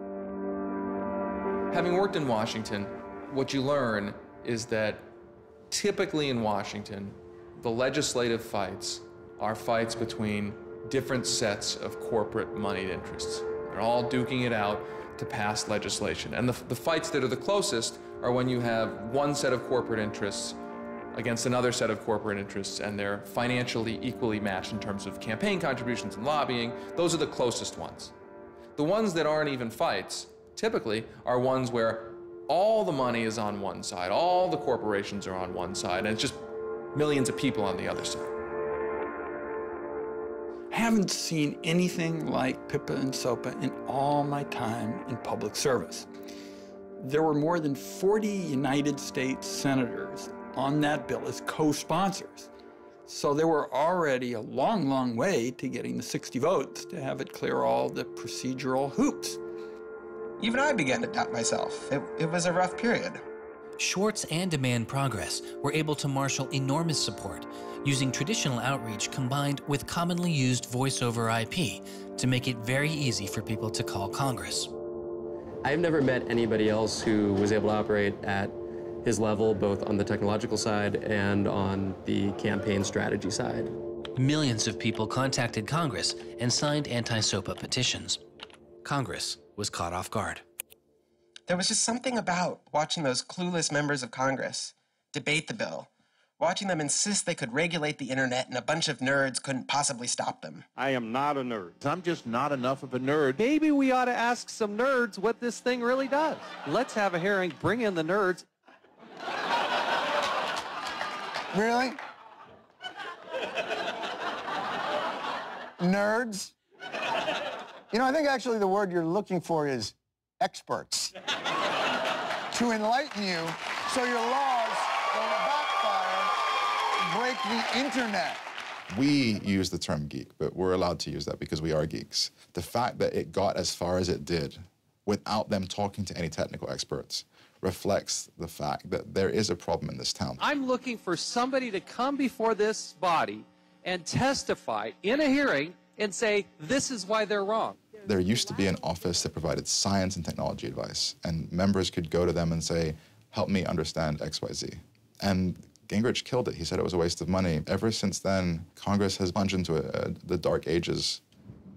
Having worked in Washington, what you learn is that typically in Washington, the legislative fights are fights between different sets of corporate moneyed interests. They're all duking it out to pass legislation. And the fights that are the closest are when you have one set of corporate interests against another set of corporate interests, and they're financially equally matched in terms of campaign contributions and lobbying. Those are the closest ones. The ones that aren't even fights typically are ones where all the money is on one side, all the corporations are on one side, and it's just millions of people on the other side. Haven't seen anything like PIPA and SOPA in all my time in public service. There were more than 40 United States senators on that bill as co-sponsors. So there were already a long, long way to getting the 60 votes to have it clear all the procedural hoops. Even I began to doubt myself. It was a rough period. Swartz and Demand Progress were able to marshal enormous support, using traditional outreach combined with commonly used voice over IP to make it very easy for people to call Congress. I've never met anybody else who was able to operate at his level, both on the technological side and on the campaign strategy side. Millions of people contacted Congress and signed anti-SOPA petitions. Congress was caught off guard. There was just something about watching those clueless members of Congress debate the bill, watching them insist they could regulate the internet and a bunch of nerds couldn't possibly stop them. I am not a nerd. I'm just not enough of a nerd. Maybe we ought to ask some nerds what this thing really does. Let's have a hearing, bring in the nerds. Really? Nerds? You know, I think actually the word you're looking for is experts. To enlighten you so your laws don't backfire, break the internet. We use the term geek, but we're allowed to use that because we are geeks. The fact that it got as far as it did without them talking to any technical experts reflects the fact that there is a problem in this town. I'm looking for somebody to come before this body and testify in a hearing and say, this is why they're wrong. There used to be an office that provided science and technology advice, and members could go to them and say, help me understand XYZ. And Gingrich killed it. He said it was a waste of money. Ever since then, Congress has plunged into the dark ages.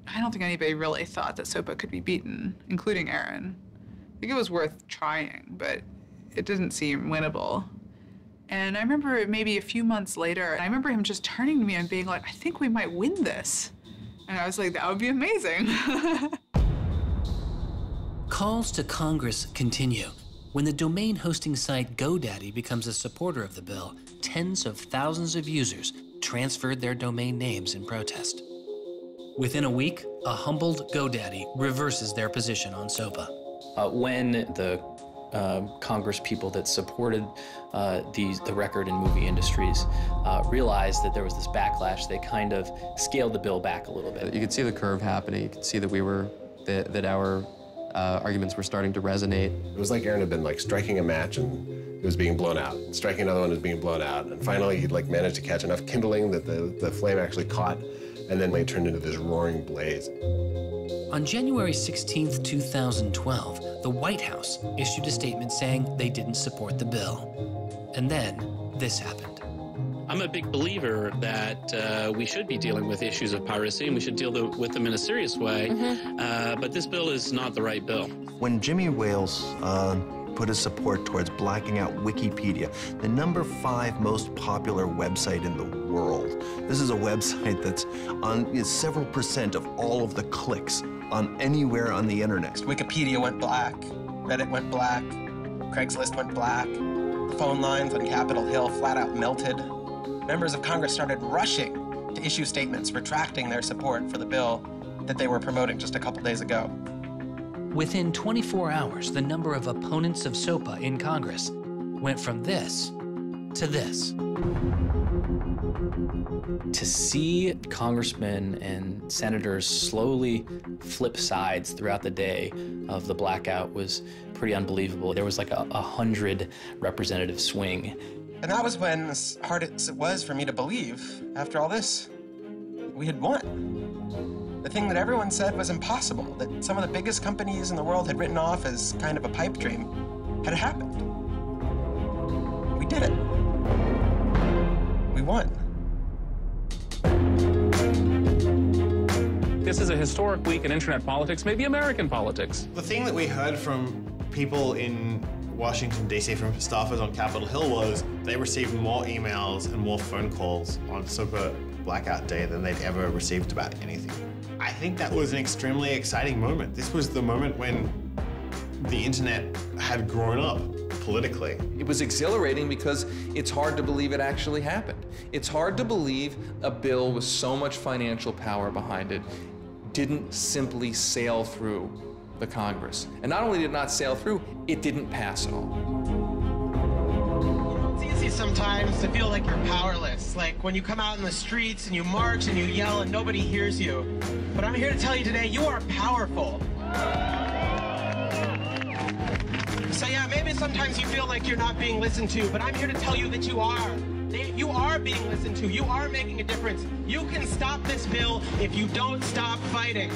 I don't think anybody really thought that SOPA could be beaten, including Aaron. think it was worth trying, but it didn't seem winnable. And I remember maybe a few months later, I remember him just turning to me and being like, I think we might win this. And I was like, that would be amazing. Calls to Congress continue. When the domain hosting site GoDaddy becomes a supporter of the bill, tens of thousands of users transferred their domain names in protest. Within a week, a humbled GoDaddy reverses their position on SOPA. When the Congress people that supported the record and movie industries realized that there was this backlash, they kind of scaled the bill back a little bit. You could see the curve happening. You could see that that our arguments were starting to resonate. It was like Aaron had been like striking a match and it was being blown out. Striking another one was being blown out. And finally he'd like managed to catch enough kindling that the flame actually caught, and then it turned into this roaring blaze. On January 16th, 2012, the White House issued a statement saying they didn't support the bill. And then this happened. I'm a big believer that we should be dealing with issues of piracy and we should deal with them in a serious way, but this bill is not the right bill. When Jimmy Wales put his support towards blacking out Wikipedia, the #5 most popular website in the world. This is a website that's on several % of all of the clicks on anywhere on the internet. Wikipedia went black, Reddit went black, Craigslist went black, phone lines on Capitol Hill flat out melted. Members of Congress started rushing to issue statements retracting their support for the bill that they were promoting just a couple days ago. Within 24 hours, the number of opponents of SOPA in Congress went from this to this. To see congressmen and senators slowly flip sides throughout the day of the blackout was pretty unbelievable. There was like a 100 representative swing. And that was when, as hard as it was for me to believe, after all this, we had won. The thing that everyone said was impossible, that some of the biggest companies in the world had written off as kind of a pipe dream, had happened. We did it. We won. This is a historic week in internet politics, maybe American politics. The thing that we heard from people in Washington, D.C., from staffers on Capitol Hill was they received more emails and more phone calls on SOPA blackout day than they'd ever received about anything. I think that was an extremely exciting moment. This was the moment when the internet had grown up politically. It was exhilarating because it's hard to believe it actually happened. It's hard to believe a bill with so much financial power behind it didn't simply sail through the Congress. And not only did it not sail through, it didn't pass at all. It's easy sometimes to feel like you're powerless, like when you come out in the streets and you march and you yell and nobody hears you. But I'm here to tell you today, you are powerful. So yeah, maybe sometimes you feel like you're not being listened to, but I'm here to tell you that you are. You are being listened to. You are making a difference. You can stop this bill if you don't stop fighting.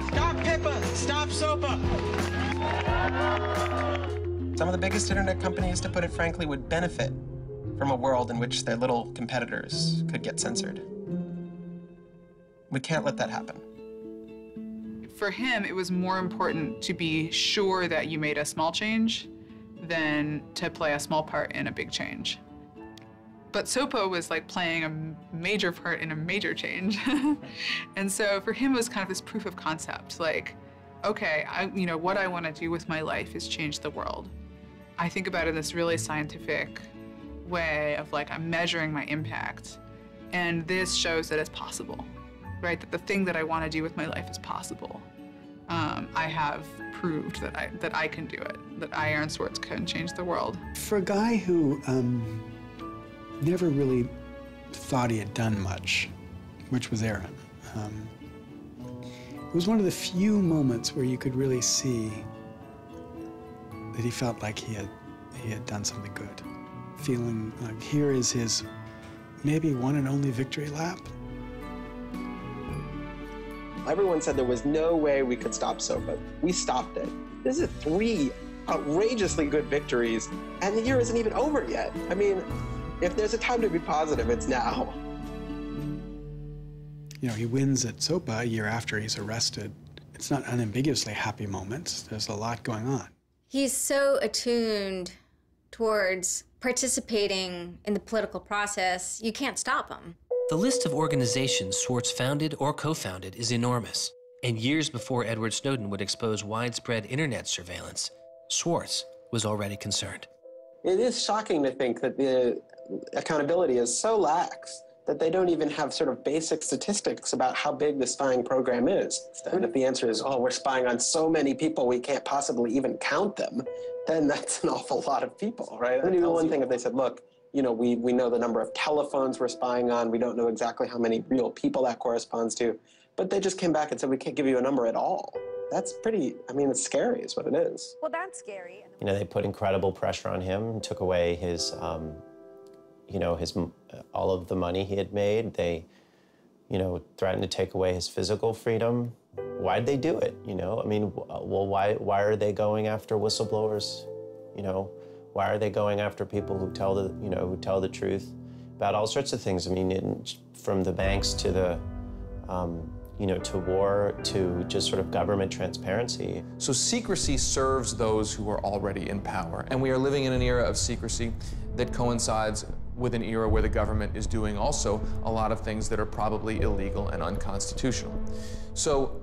Stop PIPA. Stop SOPA. Some of the biggest internet companies, to put it frankly, would benefit from a world in which their little competitors could get censored. We can't let that happen. For him, it was more important to be sure that you made a small change than to play a small part in a big change. But SOPA was like playing a major part in a major change. And so for him, it was kind of this proof of concept, like, okay, what I want to do with my life is change the world. I think about it in this really scientific way of like, I'm measuring my impact. And this shows that it's possible, right? That the thing that I want to do with my life is possible. I have proved that I can do it, that I, Aaron Swartz, can change the world. For a guy who never really thought he had done much, which was Aaron, it was one of the few moments where you could really see that he felt like he had done something good. Feeling like here is his maybe one and only victory lap. Everyone said there was no way we could stop SOPA. We stopped it. This is 3 outrageously good victories, and the year isn't even over yet. I mean, if there's a time to be positive, it's now. You know, he wins at SOPA a year after he's arrested it's not unambiguously happy moments. There's a lot going on. He's so attuned towards participating in the political process, you can't stop him. The list of organizations Swartz founded or co-founded is enormous. And years before Edward Snowden would expose widespread internet surveillance, Swartz was already concerned. It is shocking to think that the accountability is so lax that they don't even have sort of basic statistics about how big the spying program is. And if the answer is, oh, we're spying on so many people we can't possibly even count them, then that's an awful lot of people, right? It would be one thing if they said, look, you know, we know the number of telephones we're spying on, we don't know exactly how many real people that corresponds to, but they just came back and said, we can't give you a number at all. That's pretty, I mean, it's scary is what it is. Well, that's scary. You know, they put incredible pressure on him, took away his, you know, all of the money he had made. They, you know, threatened to take away his physical freedom. Why'd they do it, you know? I mean, well, why are they going after whistleblowers, you know? Why are they going after people who tell the, you know, who tell the truth about all sorts of things? I mean, from the banks to the, you know, to war, to just sort of government transparency. So secrecy serves those who are already in power. And we are living in an era of secrecy that coincides with an era where the government is doing also a lot of things that are probably illegal and unconstitutional. So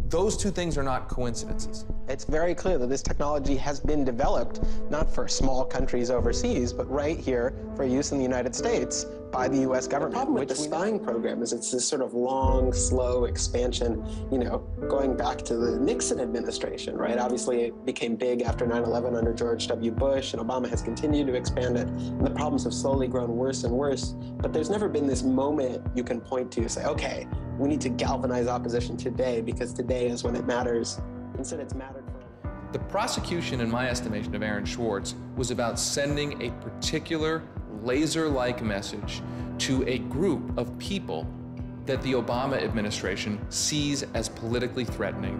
those two things are not coincidences. It's very clear that this technology has been developed not for small countries overseas, but right here for use in the United States by the U.S. government. The problem with the spying program is it's this sort of long, slow expansion, you know, going back to the Nixon administration, right? Obviously, it became big after 9/11 under George W. Bush, and Obama has continued to expand it, and the problems have slowly grown worse and worse. But there's never been this moment you can point to say, okay, we need to galvanize opposition today because today is when it matters. Instead, it's mattered for. The prosecution, in my estimation, of Aaron Swartz was about sending a particular laser-like message to a group of people that the Obama administration sees as politically threatening.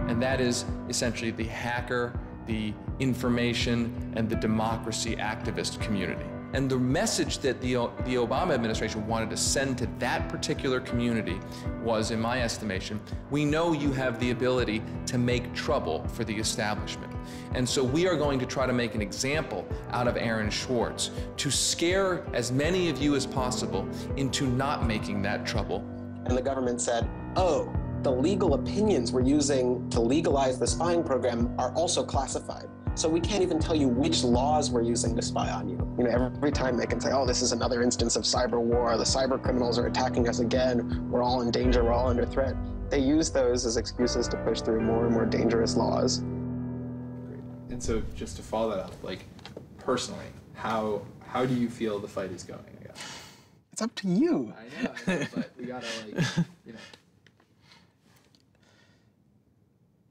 And that is essentially the hacker, the information, and the democracy activist community. And the message that the Obama administration wanted to send to that particular community was, in my estimation, we know you have the ability to make trouble for the establishment. And so we are going to try to make an example out of Aaron Swartz to scare as many of you as possible into not making that trouble. And the government said, oh, the legal opinions we're using to legalize the spying program are also classified. So we can't even tell you which laws we're using to spy on you. You know, every time they can say, oh, this is another instance of cyber war, the cyber criminals are attacking us again, we're all in danger, we're all under threat. They use those as excuses to push through more and more dangerous laws. Great. And so just to follow that up, like personally, how do you feel the fight is going, I guess? It's up to you. I know, but we gotta like, you know.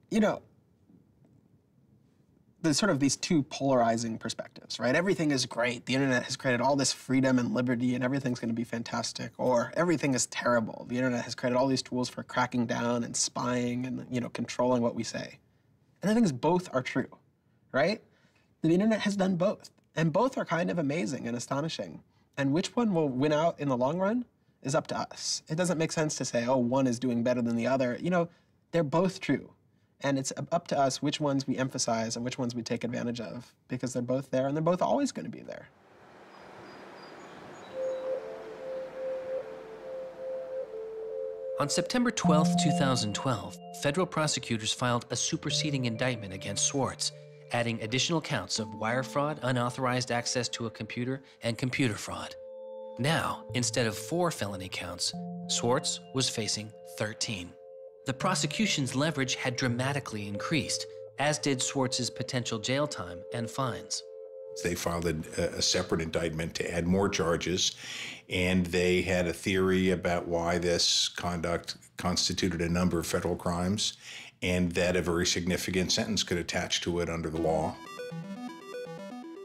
You know, there's sort of these two polarizing perspectives, right? Everything is great. The internet has created all this freedom and liberty and everything's going to be fantastic. Or everything is terrible. The internet has created all these tools for cracking down and spying and, you know, controlling what we say. And the thing is, both are true, right? The internet has done both. And both are kind of amazing and astonishing. And which one will win out in the long run is up to us. It doesn't make sense to say, oh, one is doing better than the other. You know, they're both true. And it's up to us which ones we emphasize and which ones we take advantage of, because they're both there and they're both always going to be there. On September 12, 2012, federal prosecutors filed a superseding indictment against Swartz, adding additional counts of wire fraud, unauthorized access to a computer, and computer fraud. Now, instead of 4 felony counts, Swartz was facing 13. The prosecution's leverage had dramatically increased, as did Swartz's potential jail time and fines. They filed a separate indictment to add more charges, and they had a theory about why this conduct constituted a number of federal crimes, and that a very significant sentence could attach to it under the law.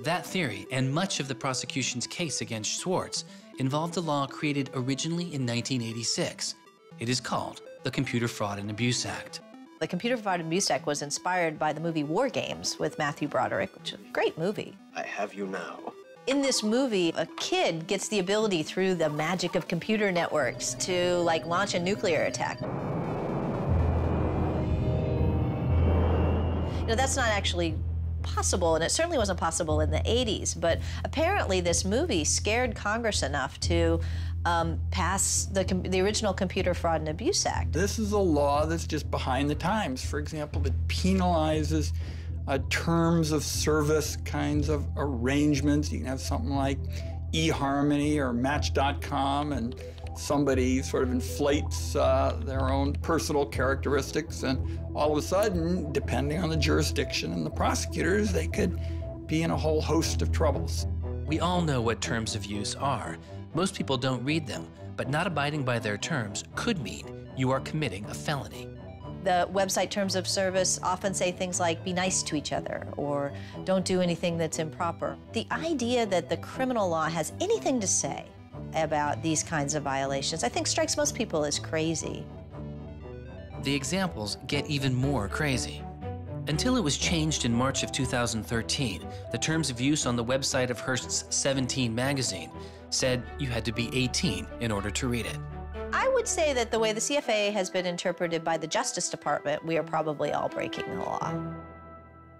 That theory, and much of the prosecution's case against Swartz, involved a law created originally in 1986. It is called the Computer Fraud and Abuse Act. The Computer Fraud and Abuse Act was inspired by the movie War Games with Matthew Broderick, which is a great movie. I have you now. In this movie, a kid gets the ability through the magic of computer networks to like launch a nuclear attack. You know, that's not actually possible, and it certainly wasn't possible in the 80s, but apparently this movie scared Congress enough to pass the original Computer Fraud and Abuse Act. This is a law that's just behind the times. For example, that penalizes terms of service kinds of arrangements. You can have something like eHarmony or Match.com, and somebody sort of inflates their own personal characteristics, and all of a sudden, depending on the jurisdiction and the prosecutors, they could be in a whole host of troubles. We all know what terms of use are. Most people don't read them, but not abiding by their terms could mean you are committing a felony. The website terms of service often say things like, be nice to each other, or don't do anything that's improper. The idea that the criminal law has anything to say about these kinds of violations, I think strikes most people as crazy. The examples get even more crazy. Until it was changed in March of 2013, the terms of use on the website of Hearst's 17 magazine said you had to be 18 in order to read it. I would say that the way the CFAA has been interpreted by the Justice Department, we are probably all breaking the law.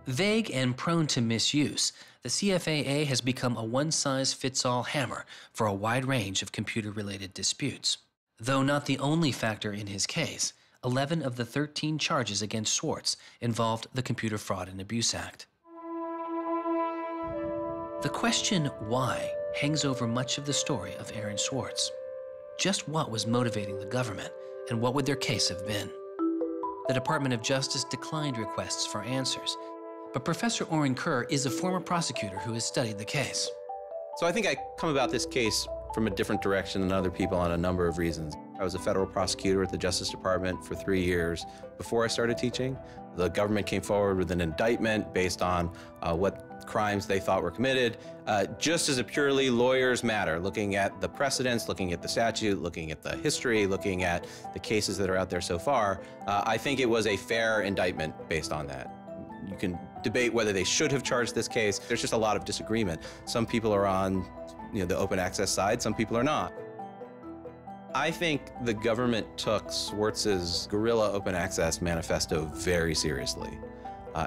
Vague and prone to misuse, the CFAA has become a one-size-fits-all hammer for a wide range of computer-related disputes. Though not the only factor in his case, 11 of the 13 charges against Swartz involved the Computer Fraud and Abuse Act. The question why hangs over much of the story of Aaron Swartz. Just what was motivating the government, and what would their case have been? The Department of Justice declined requests for answers, but Professor Oren Kerr is a former prosecutor who has studied the case. So I think I come about this case from a different direction than other people on a number of reasons. I was a federal prosecutor at the Justice Department for 3 years before I started teaching. The government came forward with an indictment based on what crimes they thought were committed, just as a purely lawyers matter, looking at the precedents, looking at the statute, looking at the history, looking at the cases that are out there so far. I think it was a fair indictment based on that. You can debate whether they should have charged this case. There's just a lot of disagreement. Some people are on the open access side, some people are not. I think the government took Swartz's guerrilla open access manifesto very seriously.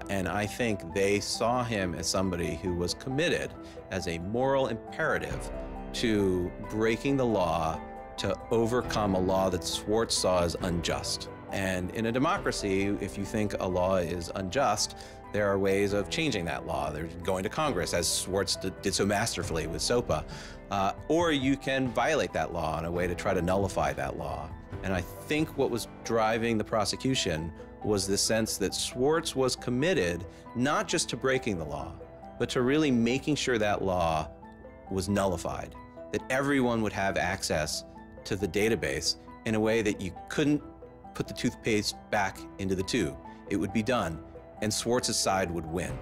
And I think they saw him as somebody who was committed as a moral imperative to breaking the law to overcome a law that Swartz saw as unjust. And in a democracy, if you think a law is unjust, there are ways of changing that law. There's going to Congress, as Swartz did so masterfully with SOPA. Or you can violate that law in a way to try to nullify that law. And I think what was driving the prosecution was the sense that Swartz was committed not just to breaking the law, but to really making sure that law was nullified, that everyone would have access to the database in a way that you couldn't put the toothpaste back into the tube. It would be done, and Swartz's side would win.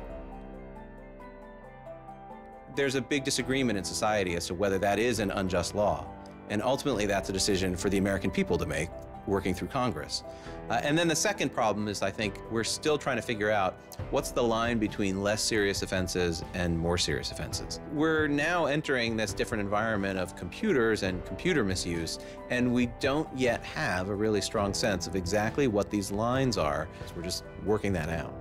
There's a big disagreement in society as to whether that is an unjust law, and ultimately that's a decision for the American people to make, working through Congress. And then the second problem is, I think, we're still trying to figure out what's the line between less serious offenses and more serious offenses. We're now entering this different environment of computers and computer misuse, and we don't yet have a really strong sense of exactly what these lines are. So we're just working that out.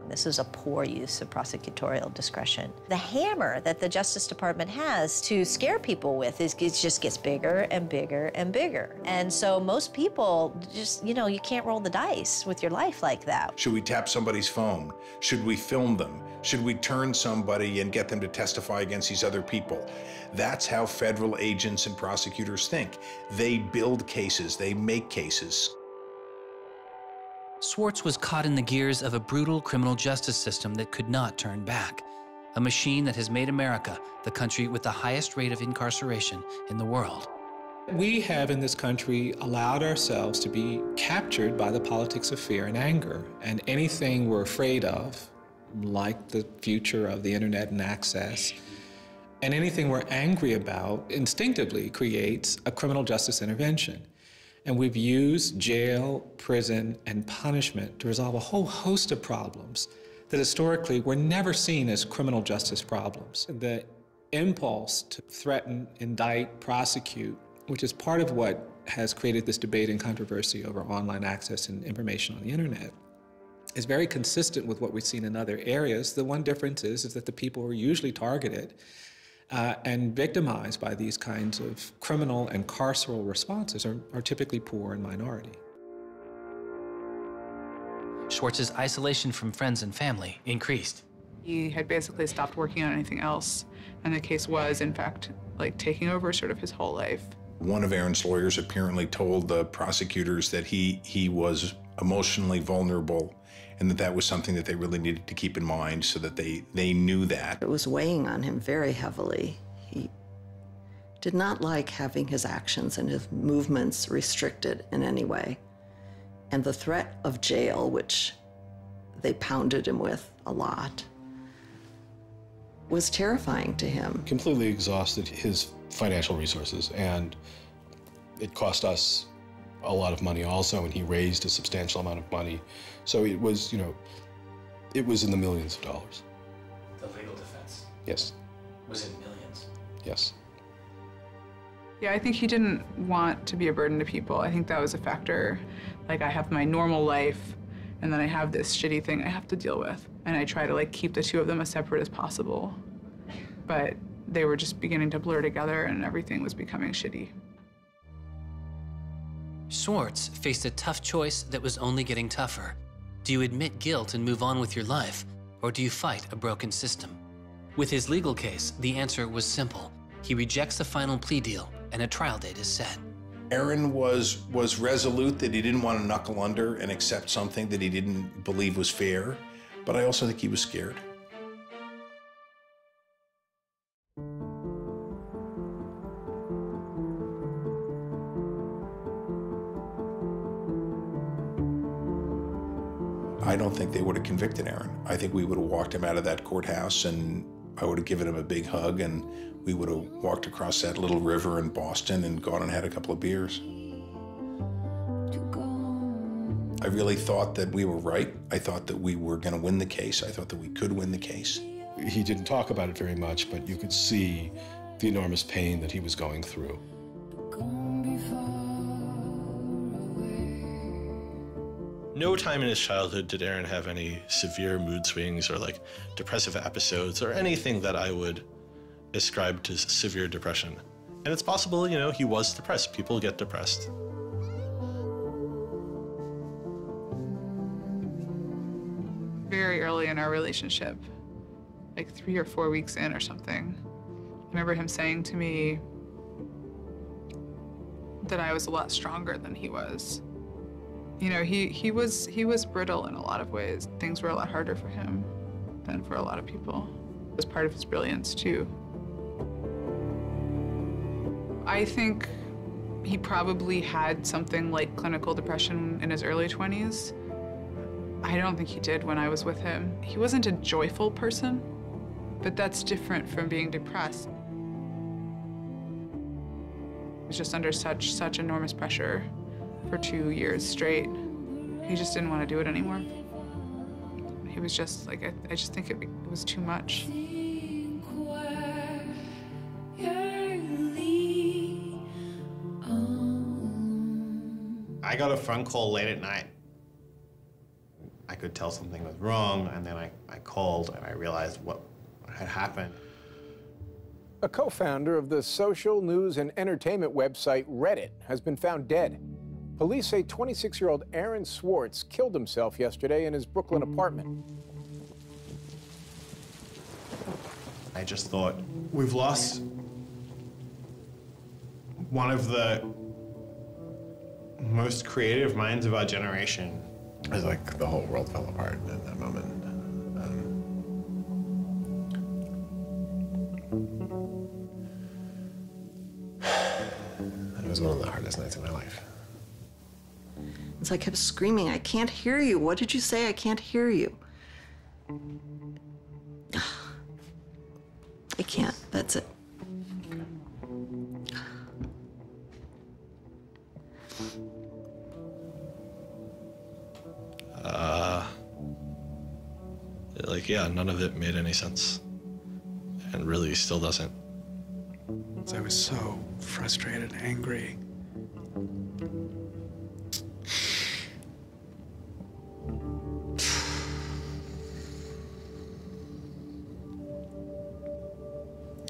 This is a poor use of prosecutorial discretion. The hammer that the Justice Department has to scare people with it just gets bigger and bigger and bigger. And so most people just, you can't roll the dice with your life like that. Should we tap somebody's phone? Should we film them? Should we turn somebody and get them to testify against these other people? That's how federal agents and prosecutors think. They build cases, they make cases. Swartz was caught in the gears of a brutal criminal justice system that could not turn back, a machine that has made America the country with the highest rate of incarceration in the world. We have in this country allowed ourselves to be captured by the politics of fear and anger, and anything we're afraid of, like the future of the internet and access, and anything we're angry about instinctively creates a criminal justice intervention. And we've used jail, prison, and punishment to resolve a whole host of problems that historically were never seen as criminal justice problems. The impulse to threaten, indict, prosecute, which is part of what has created this debate and controversy over online access and information on the internet, is very consistent with what we've seen in other areas. The one difference is that the people who are usually targeted and victimized by these kinds of criminal and carceral responses are typically poor and minority. Swartz's isolation from friends and family increased. He had basically stopped working on anything else, and the case was, in fact, like taking over sort of his whole life. One of Aaron's lawyers apparently told the prosecutors that he was emotionally vulnerable and that was something that they really needed to keep in mind so that they knew that. It was weighing on him very heavily. He did not like having his actions and his movements restricted in any way. And the threat of jail, which they pounded him with a lot, was terrifying to him. Completely exhausted his financial resources, and it cost us a lot of money also, and he raised a substantial amount of money. So it was, it was in the millions of dollars. The legal defense Yes, was in millions. yes. Yeah, I think he didn't want to be a burden to people. I think that was a factor. Like, I have my normal life, and then I have this shitty thing I have to deal with. And I try to, like, keep the two of them as separate as possible. But they were just beginning to blur together, and everything was becoming shitty. Swartz faced a tough choice that was only getting tougher. Do you admit guilt and move on with your life, or do you fight a broken system? With his legal case, the answer was simple. He rejects the final plea deal, and a trial date is set. Aaron was resolute that he didn't want to knuckle under and accept something that he didn't believe was fair, but I also think he was scared. I don't think they would have convicted Aaron. I think we would have walked him out of that courthouse, and I would have given him a big hug, and we would have walked across that little river in Boston and gone and had a couple of beers. I really thought that we were right. I thought that we were going to win the case. I thought that we could win the case. He didn't talk about it very much, but you could see the enormous pain that he was going through. No time in his childhood did Aaron have any severe mood swings or like depressive episodes or anything that I would ascribe to severe depression. And it's possible, he was depressed. People get depressed. Very early in our relationship, like 3 or 4 weeks in or something, I remember him saying to me that I was a lot stronger than he was. He was brittle in a lot of ways. Things were a lot harder for him than for a lot of people. It was part of his brilliance, too. I think he probably had something like clinical depression in his early 20s. I don't think he did when I was with him. He wasn't a joyful person, but that's different from being depressed. He was just under such enormous pressure for 2 years straight. He just didn't want to do it anymore. He was just like, I just think it was too much. I got a phone call late at night. I could tell something was wrong, and then I called and I realized what had happened. A co-founder of the social news and entertainment website Reddit has been found dead. Police say 26-year-old Aaron Swartz killed himself yesterday in his Brooklyn apartment. I just thought, we've lost one of the most creative minds of our generation. It was like the whole world fell apart at that moment. It was one of the hardest nights of my life. As I kept screaming, I can't hear you. What did you say? I can't hear you. I can't. That's it. like, yeah, none of it made any sense. And really still doesn't. I was so frustrated and angry.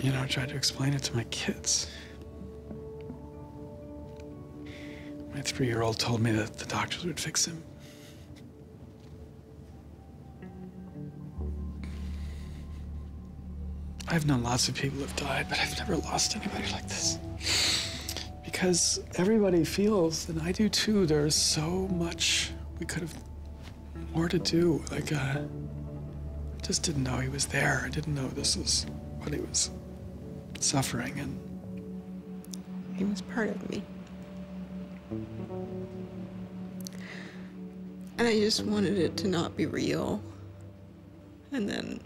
You know, I tried to explain it to my kids. My 3-year-old told me that the doctors would fix him. I've known lots of people who've died, but I've never lost anybody like this. Because everybody feels, and I do too, there's so much we could have more to do. Like, I just didn't know he was there. I didn't know this was what he was suffering, and he was part of me. And I just wanted it to not be real. And then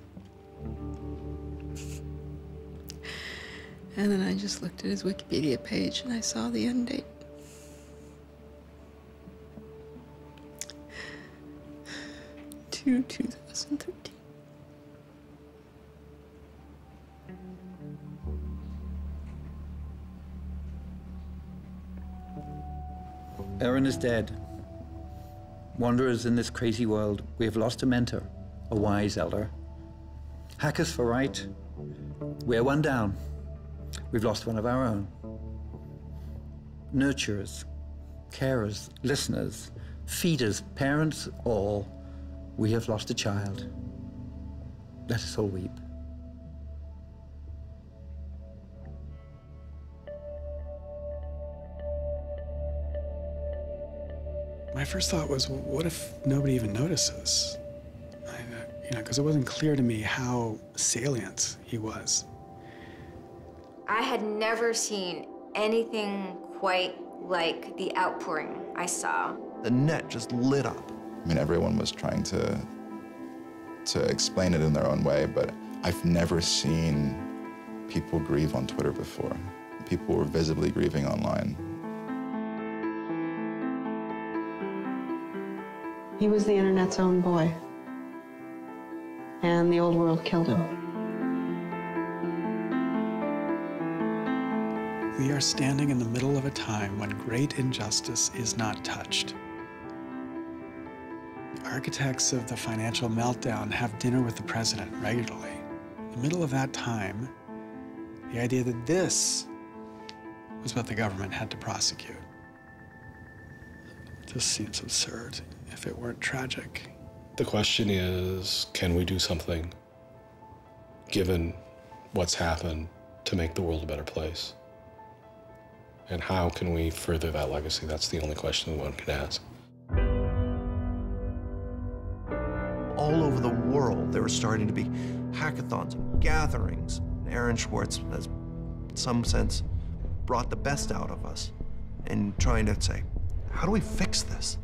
I just looked at his Wikipedia page and I saw the end date. To 2013. Aaron is dead. Wanderers in this crazy world, we have lost a mentor, a wise elder. Hackers for right, we're one down. We've lost one of our own. Nurturers, carers, listeners, feeders, parents, all, we have lost a child. Let us all weep. my first thought was, well, what if nobody even notices? You know, because it wasn't clear to me how salient he was. I had never seen anything quite like the outpouring I saw. The net just lit up. I mean, everyone was trying to explain it in their own way, but I've never seen people grieve on Twitter before. People were visibly grieving online. He was the internet's own boy, and the old world killed him. We are standing in the middle of a time when great injustice is not touched. The architects of the financial meltdown have dinner with the president regularly. In the middle of that time, the idea that this was what the government had to prosecute just seems absurd if it weren't tragic. The question is, can we do something, given what's happened, to make the world a better place? And how can we further that legacy? That's the only question one can ask. All over the world, there were starting to be hackathons and gatherings. Aaron Swartz has, in some sense, brought the best out of us in trying to say, how do we fix this?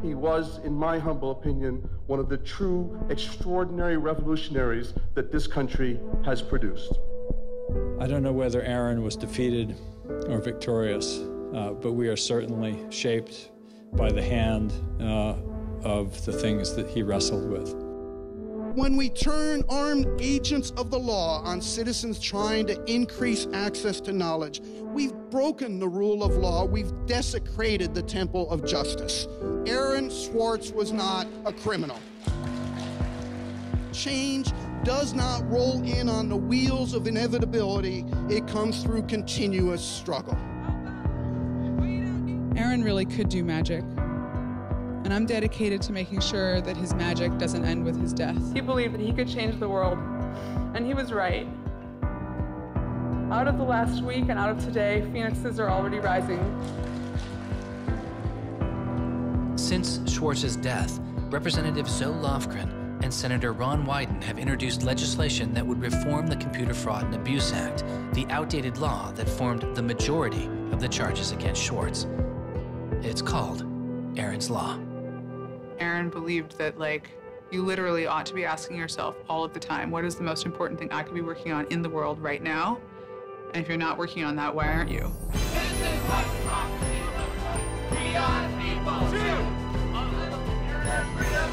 He was, in my humble opinion, one of the true extraordinary revolutionaries that this country has produced. I don't know whether Aaron was defeated or victorious, but we are certainly shaped by the hand of the things that he wrestled with. When we turn armed agents of the law on citizens trying to increase access to knowledge, we've broken the rule of law, we've desecrated the temple of justice. Aaron Swartz was not a criminal. Change does not roll in on the wheels of inevitability, it comes through continuous struggle. Aaron really could do magic. And I'm dedicated to making sure that his magic doesn't end with his death. He believed that he could change the world, and he was right. Out of the last week and out of today, phoenixes are already rising. Since Schwartz's death, Representative Zoe Lofgren and Senator Ron Wyden have introduced legislation that would reform the Computer Fraud and Abuse Act, the outdated law that formed the majority of the charges against Swartz. It's called Aaron's Law. Aaron believed that, you literally ought to be asking yourself all of the time, what is the most important thing I could be working on in the world right now? And if you're not working on that, why aren't you? We are people too. A little freedom,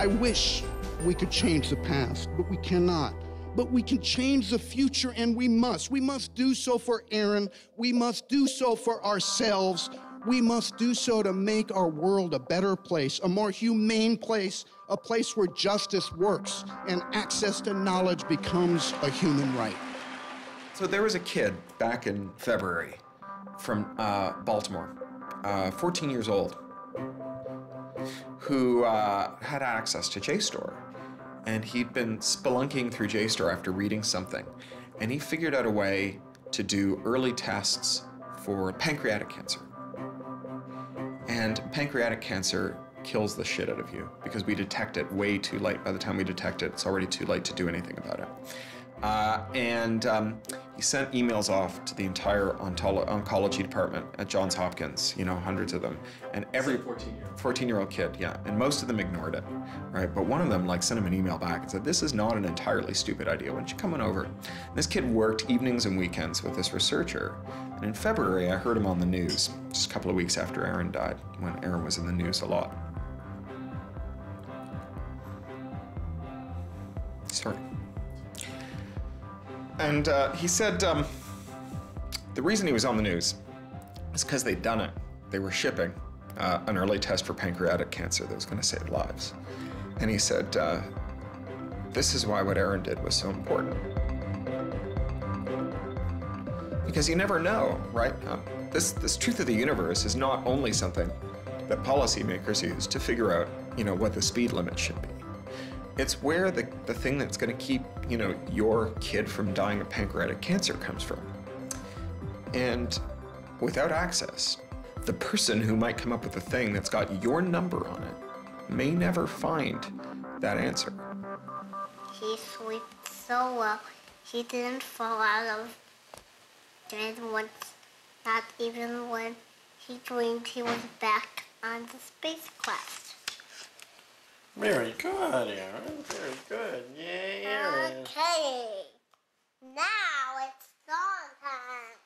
I wish we could change the past, but we cannot. But we can change the future, and we must. We must do so for Aaron. We must do so for ourselves. We must do so to make our world a better place, a more humane place, a place where justice works and access to knowledge becomes a human right. So there was a kid back in February from Baltimore, 14 years old, who had access to JSTOR. And he'd been spelunking through JSTOR after reading something. And he figured out a way to do early tests for pancreatic cancer. And pancreatic cancer kills the shit out of you because we detect it way too late. By the time we detect it, it's already too late to do anything about it. He sent emails off to the entire oncology department at Johns Hopkins, you know, hundreds of them. And every 14-year-old kid, yeah, and most of them ignored it, right? But one of them like sent him an email back and said, this is not an entirely stupid idea, why don't you come on over? And this kid worked evenings and weekends with this researcher. And in February, I heard him on the news, just a couple of weeks after Aaron died, when Aaron was in the news a lot. Sorry. And he said the reason he was on the news is because they'd done it. They were shipping an early test for pancreatic cancer that was going to save lives. And he said, this is why what Aaron did was so important. Because you never know, right? This truth of the universe is not only something that policymakers use to figure out, you know, what the speed limit should be. It's where the thing that's going to keep, you know, your kid from dying of pancreatic cancer comes from. And without access, the person who might come up with the thing that's got your number on it may never find that answer. He slept so well, he didn't fall out of bed once, not even when he dreamed he was back on the spacecraft. Very good, Aaron. Very good. Yay, Aaron. Okay. Now it's song time.